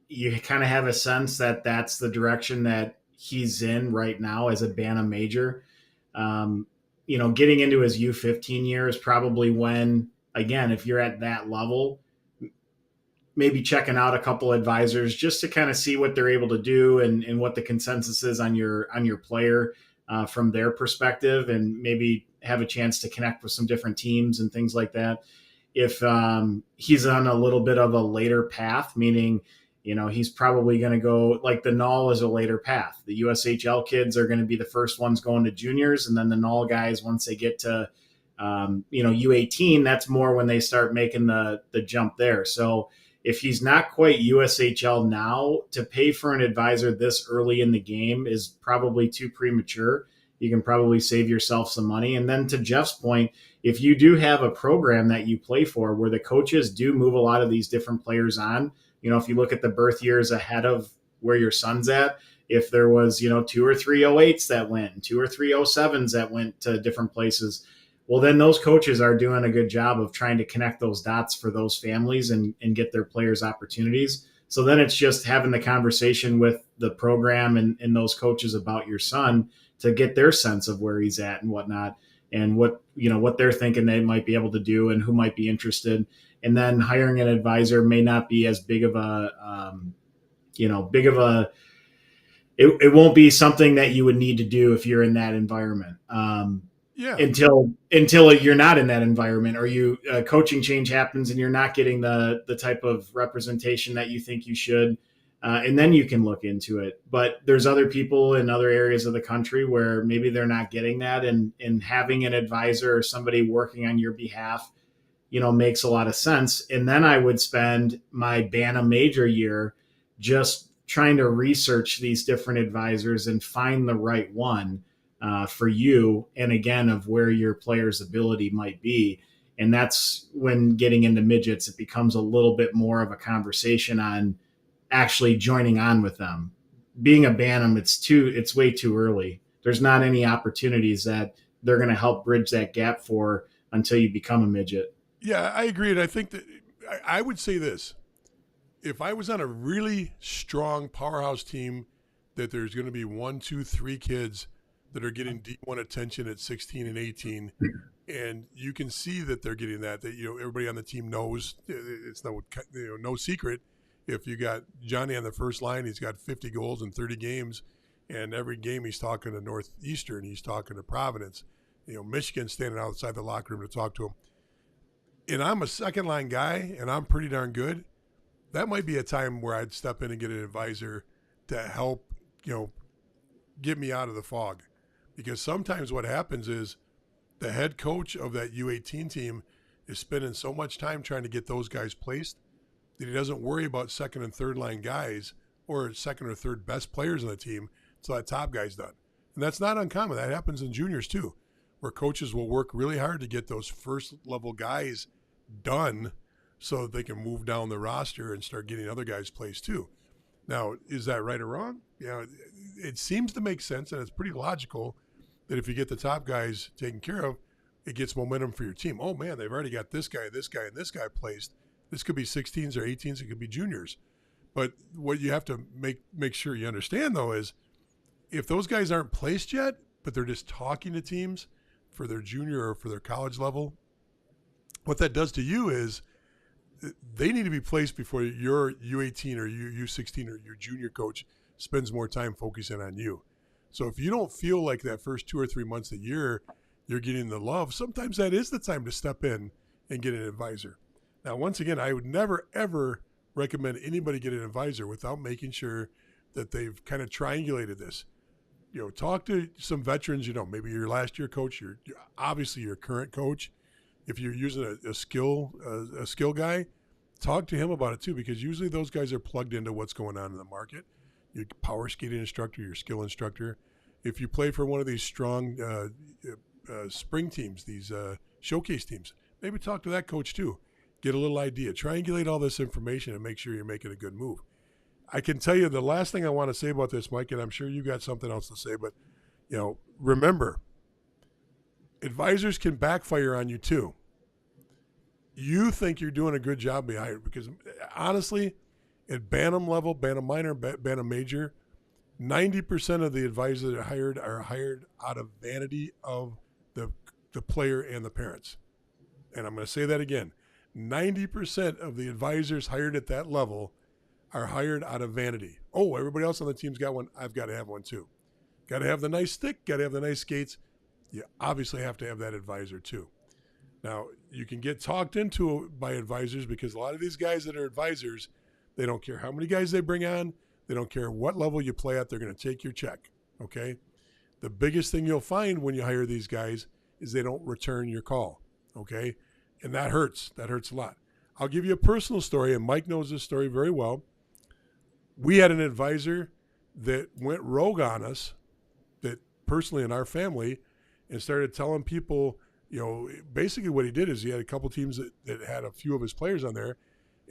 you kind of have a sense that that's the direction that he's in right now as a Bantam major. Getting into his U15 year is probably when, again, if you're at that level, maybe checking out a couple advisors just to kind of see what they're able to do and what the consensus is on your player from their perspective, and maybe have a chance to connect with some different teams and things like that. If he's on a little bit of a later path, meaning, he's probably going to go, like the NAL is a later path. The USHL kids are going to be the first ones going to juniors, and then the NAL guys, once they get to U18, that's more when they start making the jump there. So if he's not quite USHL now, to pay for an advisor this early in the game is probably too premature. You can probably save yourself some money. And then to Jeff's point, if you do have a program that you play for where the coaches do move a lot of these different players on, if you look at the birth years ahead of where your son's at, if there was, 2 or 3 08s that went, 2 or 3 07s that went to different places, well, then those coaches are doing a good job of trying to connect those dots for those families and get their players opportunities. So then it's just having the conversation with the program and those coaches about your son to get their sense of where he's at and whatnot, and what they're thinking they might be able to do and who might be interested. And then hiring an advisor may not be as big of a, it won't be something that you would need to do if you're in that environment. Until you're not in that environment, or you coaching change happens and you're not getting the type of representation that you think you should, and then you can look into it. But there's other people in other areas of the country where maybe they're not getting that, and having an advisor or somebody working on your behalf, makes a lot of sense. And then I would spend my Bantam major year just trying to research these different advisors and find the right one for you, and again, of where your player's ability might be. And that's when getting into midgets, it becomes a little bit more of a conversation on actually joining on with them. Being a Bantam, it's way too early. There's not any opportunities that they're going to help bridge that gap for until you become a midget. Yeah, I agree. And I think that I would say this: if I was on a really strong powerhouse team, that there's going to be 1, 2, 3 kids that are getting D1 attention at 16 and 18, and you can see that they're getting that everybody on the team knows. It's no secret. If you got Johnny on the first line, he's got 50 goals in 30 games, and every game he's talking to Northeastern, he's talking to Providence. Michigan's standing outside the locker room to talk to him. And I'm a second line guy, and I'm pretty darn good. That might be a time where I'd step in and get an advisor to help, get me out of the fog. Because sometimes what happens is the head coach of that U18 team is spending so much time trying to get those guys placed that he doesn't worry about second and third line guys or second or third best players on the team until that top guy's done. And that's not uncommon. That happens in juniors too, where coaches will work really hard to get those first level guys done so that they can move down the roster and start getting other guys placed too. Now, is that right or wrong? It seems to make sense, and it's pretty logical that if you get the top guys taken care of, it gets momentum for your team. Oh man, they've already got this guy, and this guy placed. This could be 16s or 18s. It could be juniors. But what you have to make sure you understand, though, is if those guys aren't placed yet, but they're just talking to teams for their junior or for their college level, what that does to you is they need to be placed before your U18 or your U16 or your junior coach spends more time focusing on you. So if you don't feel like that first 2 or 3 months a year you're getting the love, sometimes that is the time to step in and get an advisor. Now, once again, I would never, ever recommend anybody get an advisor without making sure that they've kind of triangulated this. Talk to some veterans, maybe your last year coach, obviously your current coach. If you're using a skill guy, talk to him about it too, because usually those guys are plugged into what's going on in the market. Your power skating instructor, your skill instructor. If you play for one of these strong spring teams, these showcase teams, maybe talk to that coach too. Get a little idea. Triangulate all this information and make sure you're making a good move. I can tell you the last thing I want to say about this, Mike, and I'm sure you got something else to say, but remember, advisors can backfire on you too. You think you're doing a good job behind it because honestly, at Bantam level, Bantam minor, Bantam major, 90% of the advisors that are hired out of vanity of the player and the parents. And I'm going to say that again. 90% of the advisors hired at that level are hired out of vanity. Oh, everybody else on the team's got one. I've got to have one too. Got to have the nice stick. Got to have the nice skates. You obviously have to have that advisor too. Now, you can get talked into by advisors because a lot of these guys that are advisors, they don't care how many guys they bring on. They don't care what level you play at. They're going to take your check, okay? The biggest thing you'll find when you hire these guys is they don't return your call, okay? And that hurts. That hurts a lot. I'll give you a personal story, and Mike knows this story very well. We had an advisor that went rogue on us, that personally in our family, and started telling people, basically what he did is he had a couple teams that had a few of his players on there,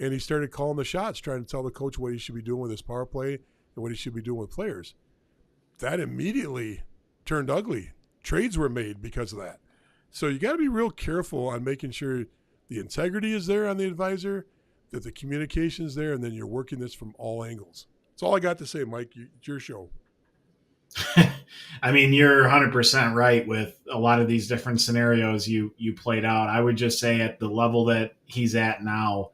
and he started calling the shots, trying to tell the coach what he should be doing with his power play and what he should be doing with players. That immediately turned ugly. Trades were made because of that. So you got to be real careful on making sure the integrity is there on the advisor, that the communication is there, and then you're working this from all angles. That's all I got to say, Mike. It's your show. I mean, you're 100% right with a lot of these different scenarios you played out. I would just say at the level that he's at now,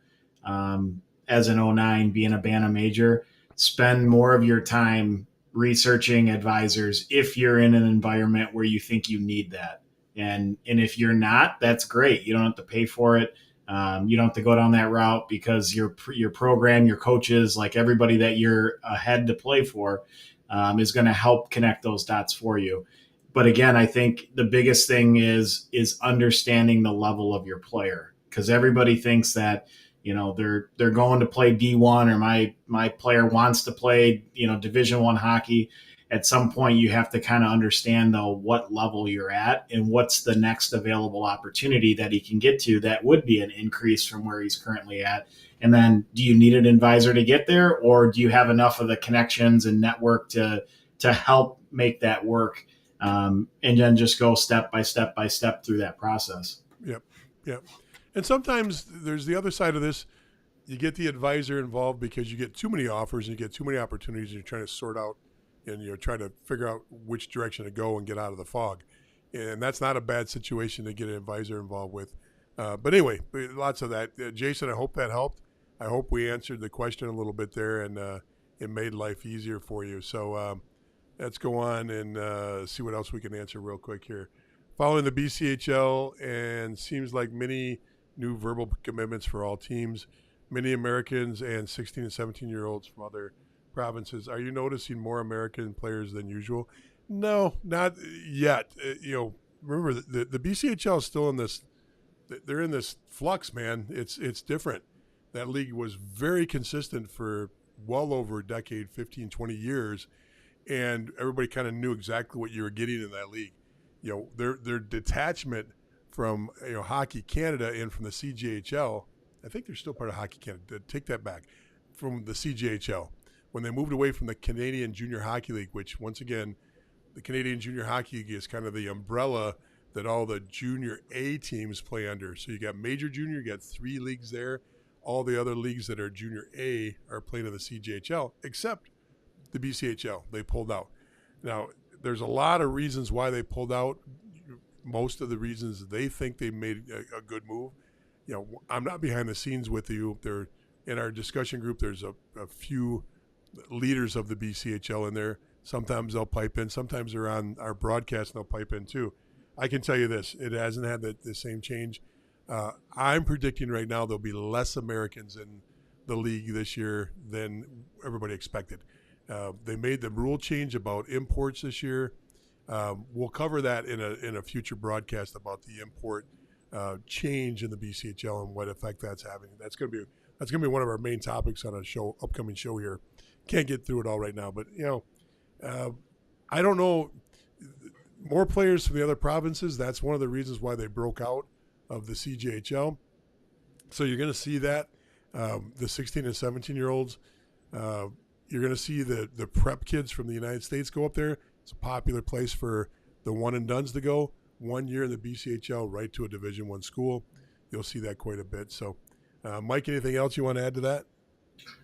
as an 09 being a Bantam major, spend more of your time researching advisors if you're in an environment where you think you need that. And if you're not, that's great. You don't have to pay for it. You don't have to go down that route because your program, your coaches, like everybody that you're ahead to play for, is going to help connect those dots for you. But again, I think the biggest thing is understanding the level of your player, because everybody thinks that, they're going to play D1 or my player wants to play, Division I hockey. At some point you have to kind of understand though what level you're at and what's the next available opportunity that he can get to that would be an increase from where he's currently at. And then do you need an advisor to get there, or do you have enough of the connections and network to help make that work? And then just go step by step through that process. Yep. And sometimes there's the other side of this. You get the advisor involved because you get too many offers and you get too many opportunities and you're trying to sort out and you're trying to figure out which direction to go and get out of the fog. And that's not a bad situation to get an advisor involved with. But anyway, lots of that. Jason, I hope that helped. I hope we answered the question a little bit there and it made life easier for you. So let's go on and see what else we can answer real quick here. Following the BCHL and seems like many new verbal commitments for all teams, many Americans and 16 and 17-year-olds from other provinces. Are you noticing more American players than usual? No, not yet. Remember the BCHL is still in this. They're in this flux, man. It's different. That league was very consistent for well over a decade, 15, 20 years, and everybody kind of knew exactly what you were getting in that league. Their detachment from Hockey Canada and from the CJHL. I think they're still part of Hockey Canada. Take that back. From the CJHL. When they moved away from the Canadian Junior Hockey League, which once again, the Canadian Junior Hockey League is kind of the umbrella that all the Junior A teams play under. So you got Major Junior, you got 3 leagues there. All the other leagues that are Junior A are playing in the CJHL, except the BCHL. They pulled out. Now, there's a lot of reasons why they pulled out. Most of the reasons they think they made a good move. I'm not behind the scenes with you. There, in our discussion group, there's a few leaders of the BCHL in there. Sometimes they'll pipe in. Sometimes they're on our broadcast and they'll pipe in too. I can tell you this: it hasn't had the same change. I'm predicting right now there'll be less Americans in the league this year than everybody expected. They made the rule change about imports this year. We'll cover that in a future broadcast about the import change in the BCHL and what effect that's having. That's gonna be one of our main topics on a upcoming show here. Can't get through it all right now, but I don't know. More players from the other provinces. That's one of the reasons why they broke out of the CJHL. So you're going to see that the 16 and 17-year-olds. You're going to see the prep kids from the United States go up there. It's a popular place for the one and dones to go. 1 year in the BCHL, right to a Division I school. You'll see that quite a bit. So, Mike, anything else you want to add to that?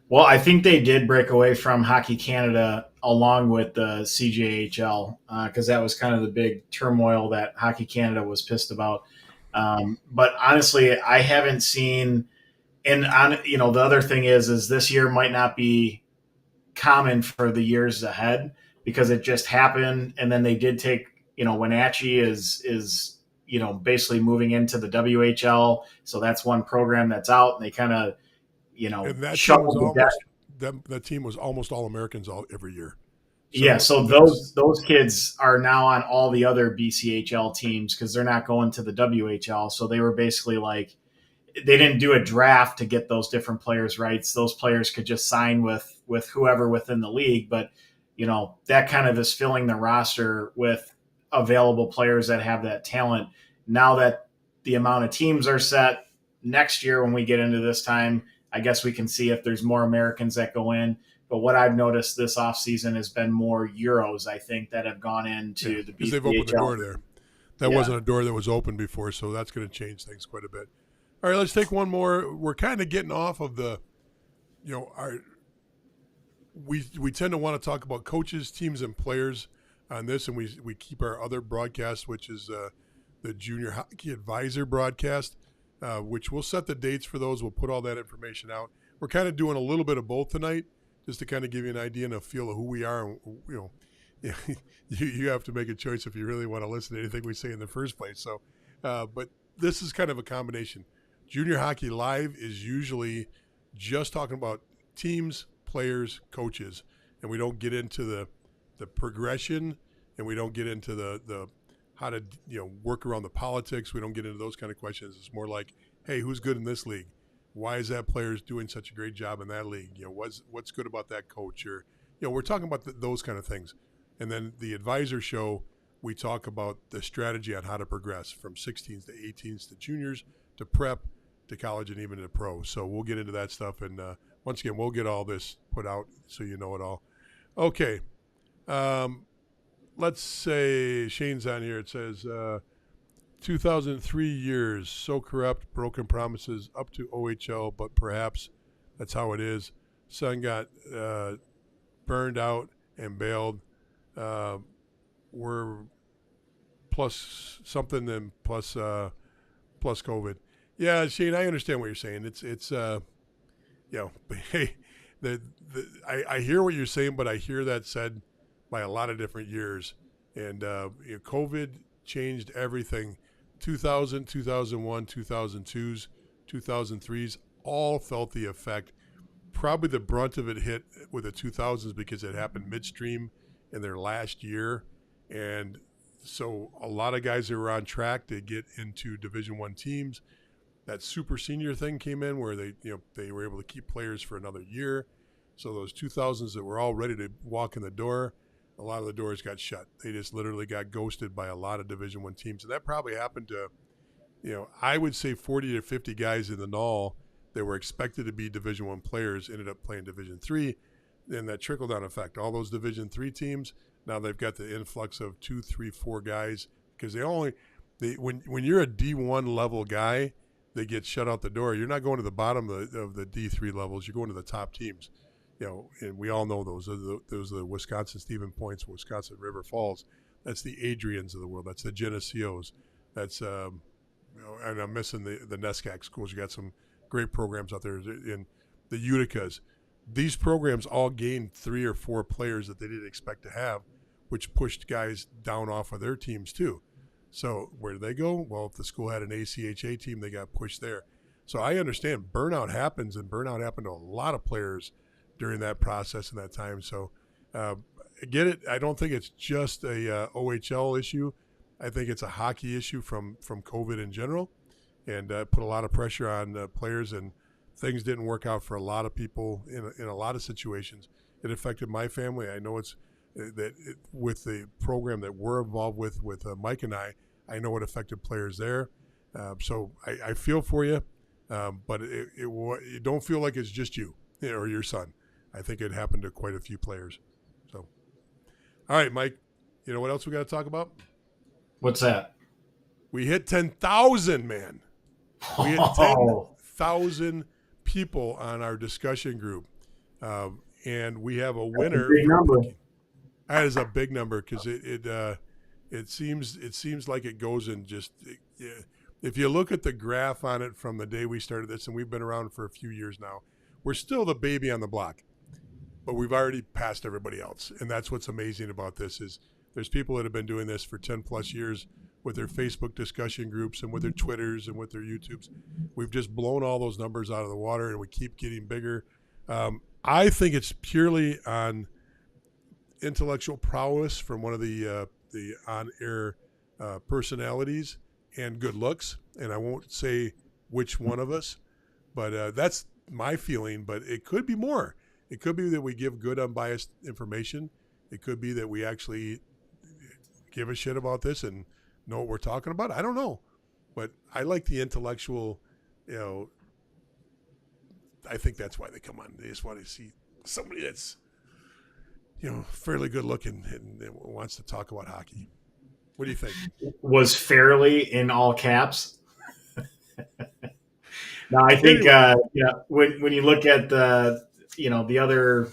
Well, I think they did break away from Hockey Canada along with the CJHL because that was kind of the big turmoil that Hockey Canada was pissed about. But honestly, I haven't seen. And the other thing is this year might not be common for the years ahead because it just happened, and then they did take. Wenatchee is basically moving into the WHL, so that's one program that's out, and they kind of. And that team was almost all Americans every year. So those kids are now on all the other BCHL teams because they're not going to the WHL. So they were basically like, they didn't do a draft to get those different players' rights. Those players could just sign with whoever within the league. But, that kind of is filling the roster with available players that have that talent. Now that the amount of teams are set, next year when we get into this time, I guess we can see if there's more Americans that go in. But what I've noticed this offseason has been more Euros, I think, that have gone into the BCHL. Because they've opened the door there. That wasn't a door that was open before, so that's going to change things quite a bit. All right, let's take one more. We're kind of getting off of the, we tend to want to talk about coaches, teams, and players on this, and we keep our other broadcast, which is the Junior Hockey Advisor broadcast. Which we'll set the dates for those. We'll put all that information out. We're kind of doing a little bit of both tonight, just to kind of give you an idea and a feel of who we are. And, you have to make a choice if you really want to listen to anything we say in the first place. So, but this is kind of a combination. Junior Hockey Live is usually just talking about teams, players, coaches, and we don't get into the progression, and we don't get into the how to work around the politics. We don't get into those kind of questions. It's more like, hey, who's good in this league? Why is that player doing such a great job in that league? What's good about that coach? Or we're talking about those kind of things. And then the advisor show, we talk about the strategy on how to progress from 16s to 18s to juniors to prep to college and even to pro. So we'll get into that stuff. And once again, we'll get all this put out so you know it all. Okay. Let's say Shane's on here. It says 2003 years, so corrupt, broken promises up to OHL, but perhaps that's how it is. Son got burned out and bailed. We're plus something and plus COVID. Yeah, Shane, I understand what you're saying. It's but hey, I hear what you're saying, but I hear that said by a lot of different years. And COVID changed everything. 2000, 2001, 2002s, 2003s, all felt the effect. Probably the brunt of it hit with the 2000s because it happened midstream in their last year. And so a lot of guys that were on track to get into Division I teams, that super senior thing came in where they were able to keep players for another year. So those 2000s that were all ready to walk in the door, a lot of the doors got shut. They just literally got ghosted by a lot of Division I teams. And that probably happened to, I would say 40 to 50 guys in the NOL that were expected to be Division I players ended up playing Division III. And that trickle-down effect. All those Division III teams, now they've got the influx of 2, 3, 4 guys because when you're a D1 level guy, they get shut out the door. You're not going to the bottom of the D3 levels. You're going to the top teams. And we all know those. Those are the Wisconsin Stephen Points, Wisconsin River Falls. That's the Adrians of the world. That's the Geneseos. That's and I'm missing the NESCAC schools. You got some great programs out there in the Uticas. These programs all gained 3 or 4 players that they didn't expect to have, which pushed guys down off of their teams too. So where did they go? Well, if the school had an ACHA team, they got pushed there. So I understand burnout happens, and burnout happened to a lot of players during that process and that time. So I get it. I don't think it's just a OHL issue. I think it's a hockey issue from COVID in general, and put a lot of pressure on players, and things didn't work out for a lot of people in a lot of situations. It affected my family. I know it's with the program that we're involved with Mike and I know it affected players there. So I feel for you. But it don't feel like it's just you or your son. I think it happened to quite a few players. So, all right, Mike, you know what else we got to talk about? What's that? We hit 10,000, man. We hit 10,000 people on our discussion group. And we have a winner. That's a big number. That is a big number because it seems like it goes in just if you look at the graph on it from the day we started this, and we've been around for a few years now, we're still the baby on the block, but we've already passed everybody else. And that's what's amazing about this is there's people that have been doing this for 10 plus years with their Facebook discussion groups and with their Twitters and with their YouTubes. We've just blown all those numbers out of the water, and we keep getting bigger. I think it's purely on intellectual prowess from one of the on-air personalities and good looks, and I won't say which one of us, but that's my feeling. But it could be more. It could be that we give good, unbiased information. It could be that we actually give a shit about this and know what we're talking about. I don't know, but I like the intellectual. I think that's why they come on. They just want to see somebody that's fairly good looking and wants to talk about hockey. What do you think? Was fairly in all caps? No, I think when you look at the other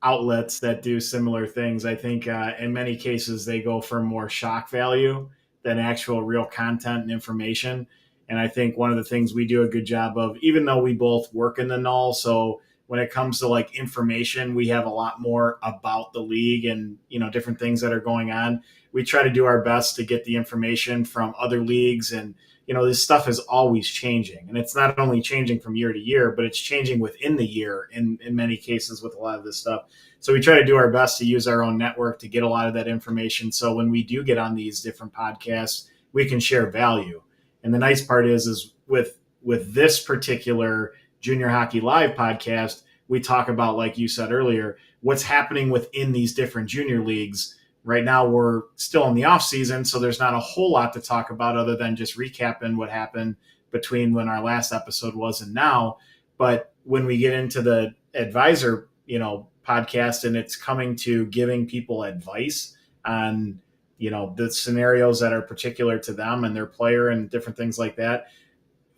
outlets that do similar things, I think in many cases they go for more shock value than actual real content and information. And I think one of the things we do a good job of, even though we both work in the null, so when it comes to like information, we have a lot more about the league and different things that are going on. We try to do our best to get the information from other leagues, and this stuff is always changing, and it's not only changing from year to year, but it's changing within the year in many cases with a lot of this stuff. So we try to do our best to use our own network to get a lot of that information. So when we do get on these different podcasts, we can share value. And the nice part is with this particular Junior Hockey Live podcast, we talk about, like you said earlier, what's happening within these different junior leagues. Right now, we're still in the off season, so there's not a whole lot to talk about other than just recapping what happened between when our last episode was and now. But when we get into the advisor, podcast, and it's coming to giving people advice on, the scenarios that are particular to them and their player and different things like that,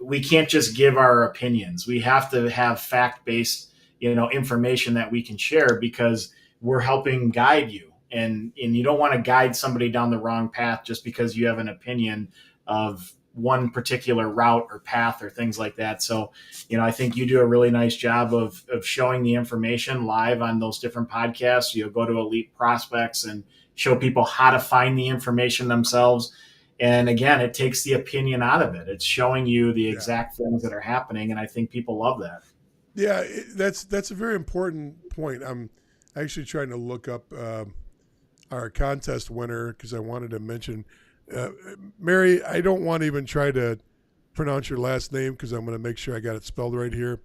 we can't just give our opinions. We have to have fact-based, information that we can share, because we're helping guide you. And you don't want to guide somebody down the wrong path just because you have an opinion of one particular route or path or things like that. So, I think you do a really nice job of showing the information live on those different podcasts. You'll go to Elite Prospects and show people how to find the information themselves. And again, it takes the opinion out of it. It's showing you the exact things that are happening. And I think people love that. Yeah, that's a very important point. I'm actually trying to look up our contest winner because I wanted to mention Mary. I don't want to even try to pronounce your last name because I'm going to make sure I got it spelled right here.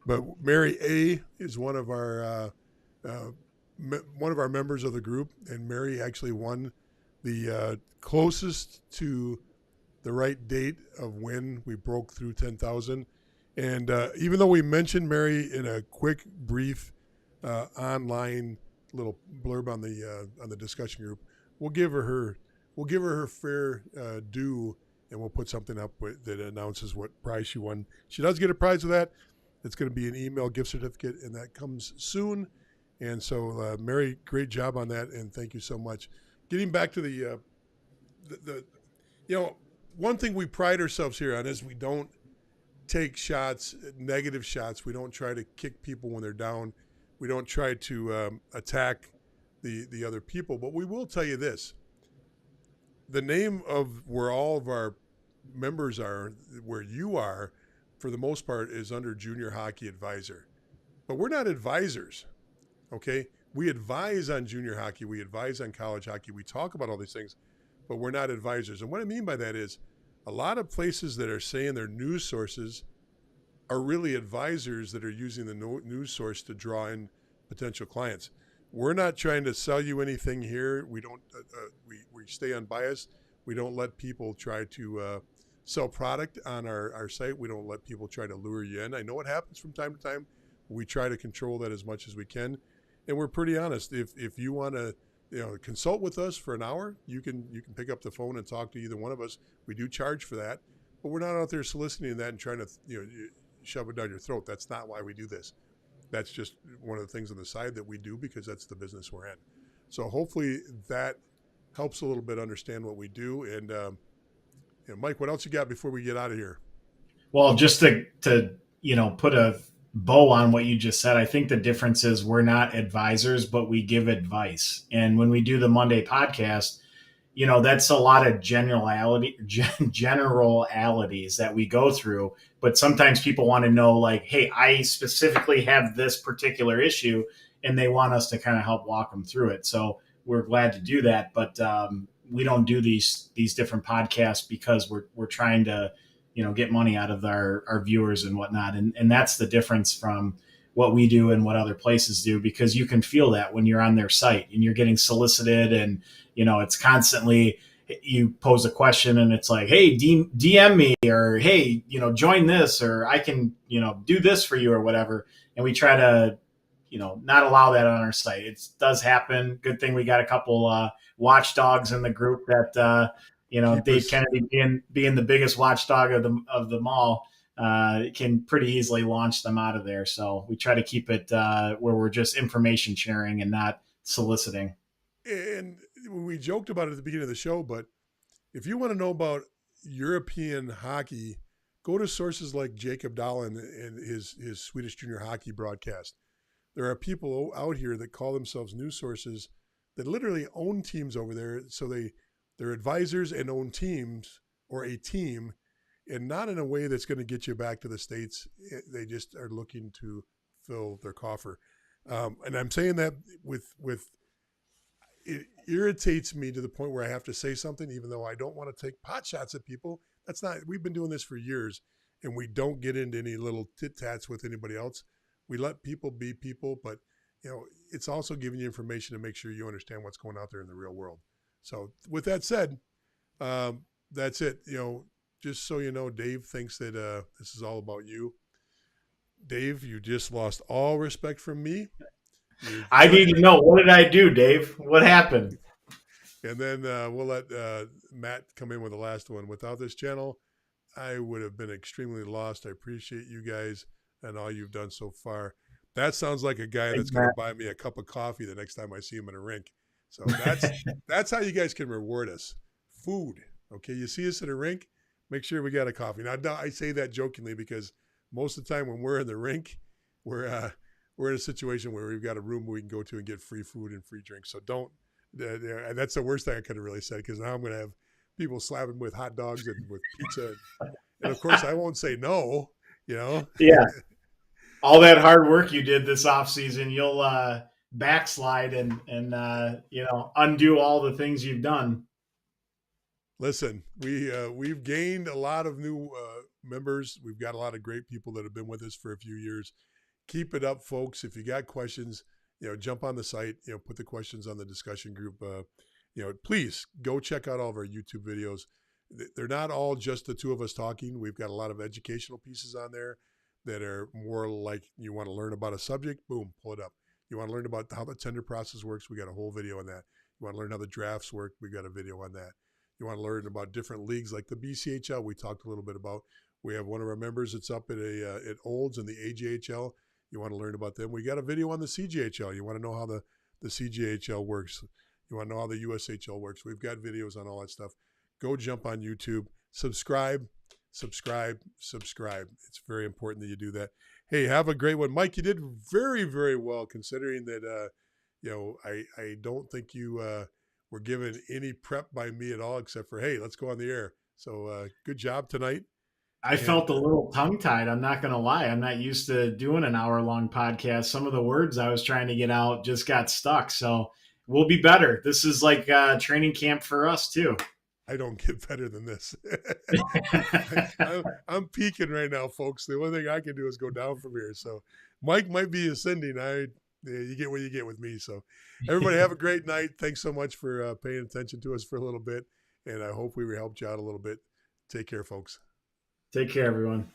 But Mary A is one of our members of the group, and Mary actually won the closest to the right date of when we broke through 10,000. And even though we mentioned Mary in a quick, brief online little blurb on the discussion group, we'll give her her fair due, and we'll put something up that announces what prize she won. She does get a prize with that. It's going to be an email gift certificate, and that comes soon. And so, Mary, great job on that, and thank you so much. Getting back to the one thing we pride ourselves here on is we don't take shots, negative shots. We don't try to kick people when they're down. We don't try to attack the other people. But we will tell you this. the name of where all of our members are, where you are, for the most part, is under Junior Hockey Advisor. But we're not advisors, okay? We advise on junior hockey. We advise on college hockey. We talk about all these things, but we're not advisors. And what I mean by that is a lot of places that are saying they're news sources are really advisors that are using the news source to draw in potential clients. We're not trying to sell you anything here. We don't. We stay unbiased. We don't let people try to sell product on our site. We don't let people try to lure you in. I know it happens from time to time. We try to control that as much as we can, and we're pretty honest. If you want to, consult with us for an hour, you can pick up the phone and talk to either one of us. We do charge for that, but we're not out there soliciting that and trying to shove it down your throat. That's not why we do this. That's just one of the things on the side that we do because that's the business we're in. So hopefully that helps a little bit understand what we do. And Mike, what else you got before we get out of here? Well, just to put a bow on what you just said, I think the difference is we're not advisors, but we give advice. And when we do the Monday podcast, that's a lot of generalities that we go through. But sometimes people want to know, like, hey, I specifically have this particular issue, and they want us to kind of help walk them through it. So we're glad to do that. But we don't do these different podcasts because we're trying to, get money out of our viewers and whatnot. And that's the difference from what we do and what other places do, because you can feel that when you're on their site and you're getting solicited and, it's constantly, you pose a question and it's like, hey, DM me, or, hey, join this, or I can, do this for you or whatever. And we try to, not allow that on our site. It does happen. Good thing we got a couple watchdogs in the group that, Dave Kennedy being the biggest watchdog of them all, can pretty easily launch them out of there. So we try to keep it where we're just information sharing and not soliciting. And we joked about it at the beginning of the show, but if you want to know about European hockey, go to sources like Jacob Dahlin and his Swedish junior hockey broadcast. There are people out here that call themselves news sources that literally own teams over there. So they're advisors and own teams or a team, and not in a way that's going to get you back to the States. They just are looking to fill their coffer. And I'm saying that with it irritates me to the point where I have to say something, even though I don't want to take pot shots at people. That's not, we've been doing this for years, and we don't get into any little tit tats with anybody else. We let people be people, but it's also giving you information to make sure you understand what's going out there in the real world. So with that said, that's it. Just so you know, Dave thinks that this is all about you. Dave, you just lost all respect from me. I need to know, what did I do, Dave? What happened? And then we'll let Matt come in with the last one. Without this channel, I would have been extremely lost. I appreciate you guys and all you've done so far. That sounds like a guy that's going to buy me a cup of coffee the next time I see him in a rink. So that's how you guys can reward us. Food. Okay, you see us at a rink, make sure we got a coffee. Now, I say that jokingly because most of the time when we're in the rink, we're in a situation where we've got a room we can go to and get free food and free drinks. So don't. That's the worst thing I could have really said, because now I'm going to have people slapping with hot dogs and with pizza, and of course I won't say no. Yeah. All that hard work you did this off season, you'll backslide and undo all the things you've done. Listen, we've gained a lot of new members. We've got a lot of great people that have been with us for a few years. Keep it up, folks. If you got questions, jump on the site, put the questions on the discussion group. Please go check out all of our YouTube videos. They're not all just the two of us talking. We've got a lot of educational pieces on there that are more like, you want to learn about a subject, boom, pull it up. You want to learn about how the tender process works, we got a whole video on that. You want to learn how the drafts work, we got a video on that. You want to learn about different leagues like the BCHL, we talked a little bit about. We have one of our members that's up at Olds in the AJHL. You want to learn about them. We got a video on the CJHL. You want to know how the CJHL works. You want to know how the USHL works. We've got videos on all that stuff. Go jump on YouTube, subscribe. It's very important that you do that. Hey, have a great one. Mike, you did very, very well, considering that, I don't think you were given any prep by me at all, except for, hey, let's go on the air. So good job tonight. I felt a little tongue tied. I'm not going to lie. I'm not used to doing an hour long podcast. Some of the words I was trying to get out just got stuck. So we'll be better. This is like training camp for us too. I don't get better than this. I'm peaking right now, folks. The only thing I can do is go down from here. So Mike might be ascending. You get what you get with me. So everybody have a great night. Thanks so much for paying attention to us for a little bit. And I hope we helped you out a little bit. Take care, folks. Take care, everyone.